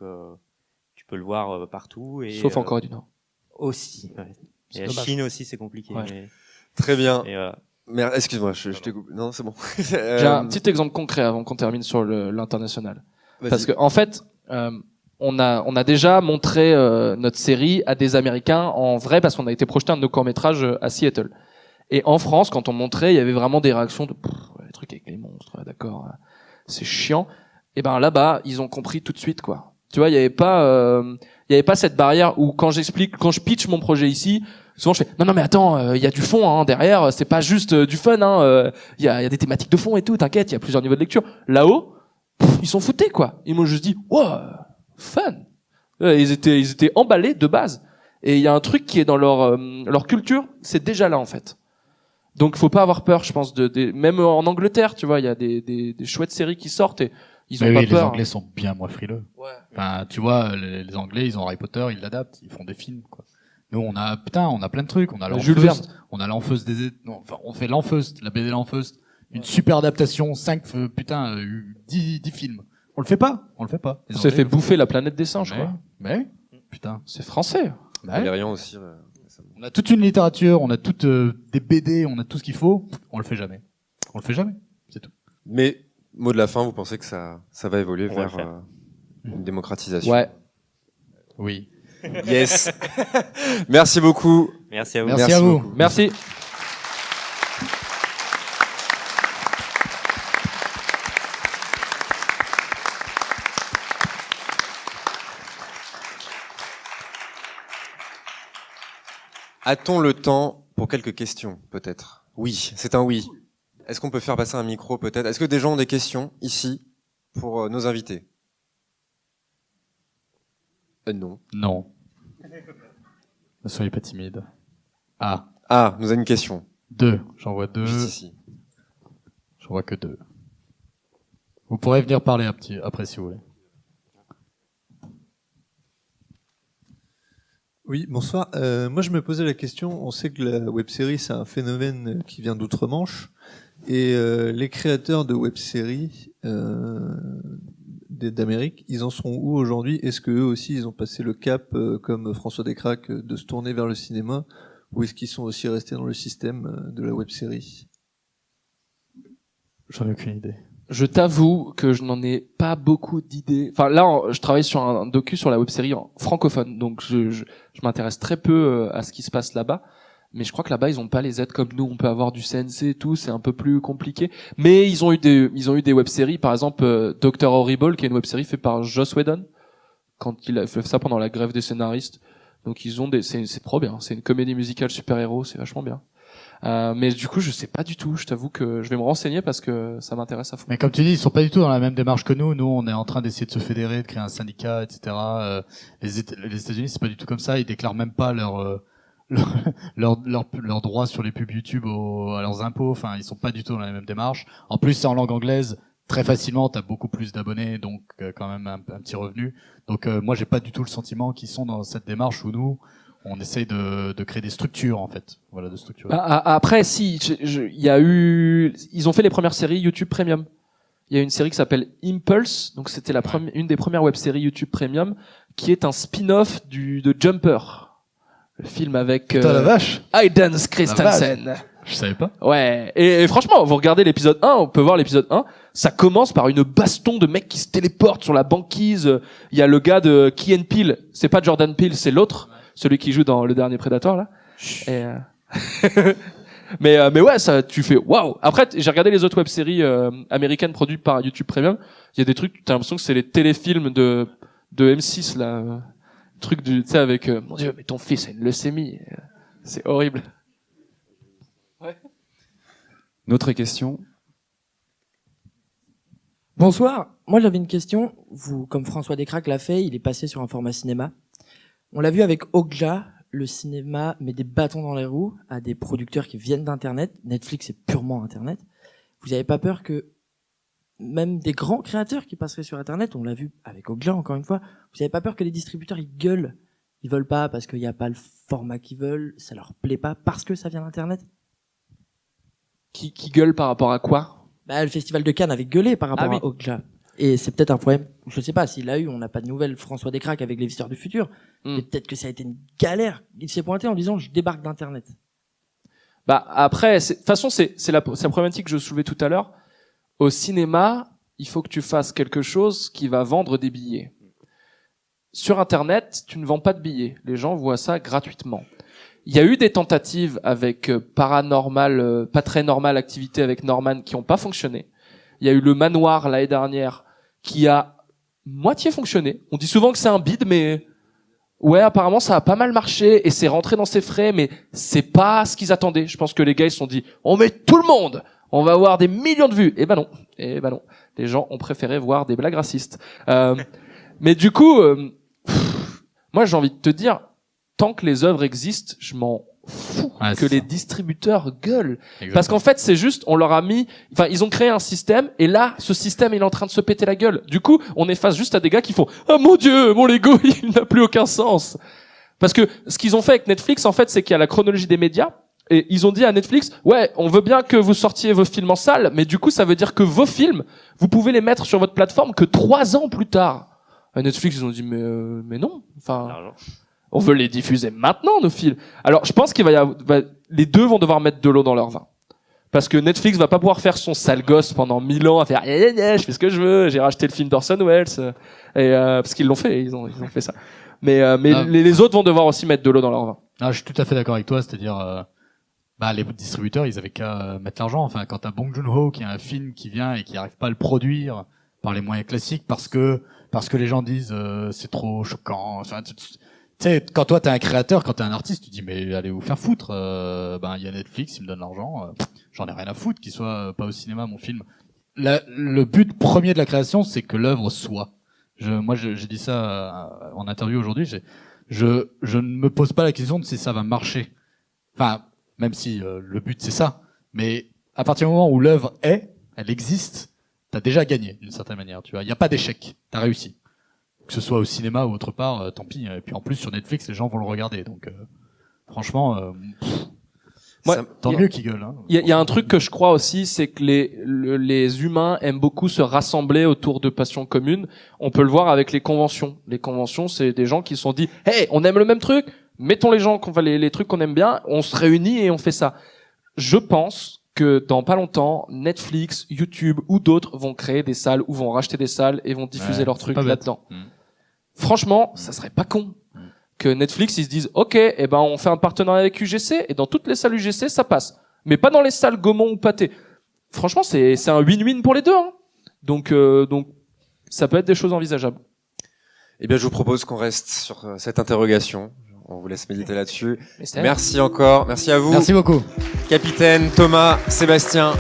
tu peux le voir partout et Sauf en Corée du Nord. aussi. Ouais. C'est Et la dommage. Chine aussi c'est compliqué. Ouais. Mais, Très bien. et voilà. Mais excuse-moi, je t'ai coupé. Non, c'est bon. J'ai un petit exemple concret avant qu'on termine sur l'international. Vas-y. Parce que en fait, on a déjà montré notre série à des Américains en vrai parce qu'on a été projeté un de nos courts-métrages à Seattle. Et en France, quand on montrait, il y avait vraiment des réactions de les trucs avec les monstres, d'accord, c'est chiant. Et ben là-bas, ils ont compris tout de suite quoi. Tu vois, il y avait pas cette barrière où quand je pitch mon projet ici, souvent je fais non mais attends, il y a du fond hein, derrière, c'est pas juste du fun hein, il y a des thématiques de fond et tout, t'inquiète, il y a plusieurs niveaux de lecture. Là-haut, ils s'en foutaient quoi. Ils m'ont juste dit wow, fun. Ils étaient emballés de base. Et il y a un truc qui est dans leur culture, c'est déjà là en fait. Donc faut pas avoir peur, je pense même en Angleterre, tu vois, il y a des chouettes séries qui sortent et ils ont Mais pas oui, peur. les Anglais sont bien moins frileux. Ouais. Enfin, tu vois, les Anglais, ils ont Harry Potter, ils l'adaptent, ils font des films, quoi. Nous, on a plein de trucs. On a Jules Verne. l'Enfeust on fait l'Enfeust, la BD l'Enfeust. Une super adaptation, 10 films. On le fait pas. Les On s'est Anglais fait le font. bouffer la planète des singes, Mais, quoi. mais, putain. C'est français. Ouais. Valérian aussi. On a toute une littérature, on a toutes des BD, on a tout ce qu'il faut. On le fait jamais. C'est tout. Mais mot de la fin, vous pensez que ça va évoluer On va le vers faire. une démocratisation? Ouais. Oui. Yes. Merci beaucoup. Merci à vous. Merci à vous. beaucoup. Merci. A-t-on le temps pour quelques questions, peut-être? Oui, c'est un oui. Est-ce qu'on peut faire passer un micro, peut-être? Est-ce que des gens ont des questions, ici, pour nos invités? Non. Non. Ne soyez pas timide. Ah. Ah, nous avons une question. 2. J'en vois 2. Juste ici. J'en vois que 2. Vous pourrez venir parler après si vous voulez. Oui, bonsoir. Moi, je me posais la question. On sait que la web-série, c'est un phénomène qui vient d'outre-Manche. Et les créateurs de web-séries d'Amérique, ils en sont où aujourd'hui? Est-ce qu'eux aussi, ils ont passé le cap, comme François Descraques, de se tourner vers le cinéma? Ou est-ce qu'ils sont aussi restés dans le système de la web-série? J'en ai aucune idée. Je t'avoue que je n'en ai pas beaucoup d'idées. Enfin là, je travaille sur un docu sur la web-série francophone, donc je m'intéresse très peu à ce qui se passe là-bas. Mais je crois que là-bas, ils ont pas les aides comme nous. On peut avoir du CNC et tout, c'est un peu plus compliqué. Mais ils ont eu des web-séries, par exemple Dr. Horrible, qui est une web-série faite par Joss Whedon, quand il a fait ça pendant la grève des scénaristes. Donc ils ont c'est trop bien. C'est une comédie musicale super-héros, c'est vachement bien. Mais du coup, je sais pas du tout. Je t'avoue que je vais me renseigner parce que ça m'intéresse à fond. Mais comme tu dis, ils sont pas du tout dans la même démarche que nous. Nous, on est en train d'essayer de se fédérer, de créer un syndicat, etc. Les États-Unis, c'est pas du tout comme ça. Ils déclarent même pas leur droit sur les pubs YouTube à leurs impôts. Enfin, ils sont pas du tout dans la même démarche. En plus, c'est en langue anglaise. Très facilement, t'as beaucoup plus d'abonnés, donc quand même un petit revenu. Donc moi, j'ai pas du tout le sentiment qu'ils sont dans cette démarche où nous, on essaye de créer des structures en fait. Voilà, de structures. Après, si, il y a eu, ils ont fait les premières séries YouTube Premium. Il y a une série qui s'appelle Impulse, donc c'était une des premières web-séries YouTube Premium, qui est un spin-off de Jumper, le film avec Putain, la vache. Hayden Christensen. Je savais pas. Ouais, et franchement, vous regardez l'épisode 1, on peut voir l'épisode 1, ça commence par une baston de mecs qui se téléportent sur la banquise. Il y a le gars de Key and Peele, c'est pas Jordan Peele, c'est l'autre, celui qui joue dans Le Dernier Predator là. Et mais ouais, ça, tu fais waouh. Après, j'ai regardé les autres web-séries américaines produites par YouTube Premium. Il y a des trucs, t'as l'impression que c'est les téléfilms de M6 là, truc tu sais avec mon Dieu, mais ton fils a une leucémie, c'est horrible. Une autre question. Bonsoir. Moi, j'avais une question. Vous, comme François Descraques l'a fait, il est passé sur un format cinéma. On l'a vu avec Okja, le cinéma met des bâtons dans les roues à des producteurs qui viennent d'Internet. Netflix est purement Internet. Vous n'avez pas peur que même des grands créateurs qui passeraient sur Internet, on l'a vu avec Okja encore une fois, vous n'avez pas peur que les distributeurs ils gueulent, ils veulent pas parce qu'il n'y a pas le format qu'ils veulent, ça leur plaît pas parce que ça vient d'Internet? Qui gueule par rapport à quoi? Bah, le festival de Cannes avait gueulé par rapport oui. à Okja. Et c'est peut-être un problème. Je sais pas s'il l'a eu, on n'a pas de nouvelles. François Descraques avec les Visiteurs du Futur. Mais peut-être que ça a été une galère. Il s'est pointé en disant, je débarque d'Internet. Bah, après, de toute façon, c'est la problématique que je soulevais tout à l'heure. Au cinéma, il faut que tu fasses quelque chose qui va vendre des billets. Sur Internet, tu ne vends pas de billets. Les gens voient ça gratuitement. Il y a eu des tentatives avec Paranormal, pas très normal activité avec Norman qui ont pas fonctionné. Il y a eu le Manoir l'année dernière qui a moitié fonctionné. On dit souvent que c'est un bide, mais ouais, apparemment ça a pas mal marché et c'est rentré dans ses frais, mais c'est pas ce qu'ils attendaient. Je pense que les gars ils se sont dit, on met tout le monde, on va avoir des millions de vues. Eh ben non. Les gens ont préféré voir des blagues racistes. Mais du coup, moi j'ai envie de te dire, tant que les œuvres existent, je m'en fous que les distributeurs gueulent. Exactement. Parce qu'en fait, c'est juste, on leur a mis, enfin, ils ont créé un système, et là, ce système, il est en train de se péter la gueule. Du coup, on est face juste à des gars qui font, oh mon Dieu, mon Lego, il n'a plus aucun sens. Parce que ce qu'ils ont fait avec Netflix, en fait, c'est qu'il y a la chronologie des médias, et ils ont dit à Netflix, ouais, on veut bien que vous sortiez vos films en salle, mais du coup, ça veut dire que vos films, vous pouvez les mettre sur votre plateforme que 3 ans plus tard. À Netflix, ils ont dit, mais non. Enfin, on veut les diffuser maintenant, nos films. Alors, je pense qu'il va y avoir, les deux vont devoir mettre de l'eau dans leur vin. Parce que Netflix va pas pouvoir faire son sale gosse pendant 1000 ans à faire, je fais ce que je veux, j'ai racheté le film d'Orson Welles, parce qu'ils l'ont fait, ils ont fait ça. Mais les autres vont devoir aussi mettre de l'eau dans leur vin. Ah, je suis tout à fait d'accord avec toi, c'est-à-dire, les distributeurs, ils avaient qu'à mettre l'argent. Enfin, quand t'as Bong Joon-ho qui a un film qui vient et qui arrive pas à le produire par les moyens classiques parce que les gens disent, c'est trop choquant, enfin, tu sais, quand toi t'es un créateur, quand t'es un artiste, tu dis mais allez vous faire foutre. Il y a Netflix, il me donne l'argent, j'en ai rien à foutre qu'il soit pas au cinéma mon film. Le but premier de la création, c'est que l'œuvre soit. Moi j'ai dit ça en interview aujourd'hui. Je ne me pose pas la question de si ça va marcher. Enfin, même si le but c'est ça. Mais à partir du moment où l'œuvre elle existe, t'as déjà gagné d'une certaine manière. Tu vois, il y a pas d'échec, t'as réussi. Que ce soit au cinéma ou autre part, tant pis. Et puis en plus sur Netflix, les gens vont le regarder. Donc franchement, Moi, tant mieux qu'ils gueulent. Hein. Il y a un truc que je crois aussi, c'est que les humains aiment beaucoup se rassembler autour de passions communes. On peut le voir avec les conventions. Les conventions, c'est des gens qui se sont dit « Hey, on aime le même truc, mettons les gens, les trucs qu'on aime bien, on se réunit et on fait ça. » Je pense que dans pas longtemps, Netflix, YouTube ou d'autres vont créer des salles ou vont racheter des salles et vont diffuser leurs trucs là-dedans. Franchement, ça serait pas con. Que Netflix, ils se disent, OK, eh ben, on fait un partenariat avec UGC, et dans toutes les salles UGC, ça passe. Mais pas dans les salles Gaumont ou Pathé. Franchement, c'est un win-win pour les deux, hein. Donc, ça peut être des choses envisageables. Eh bien, je vous propose qu'on reste sur cette interrogation. On vous laisse méditer là-dessus. Mystère. Merci encore. Merci à vous. Merci beaucoup. Capitaine, Thomas, Sébastien.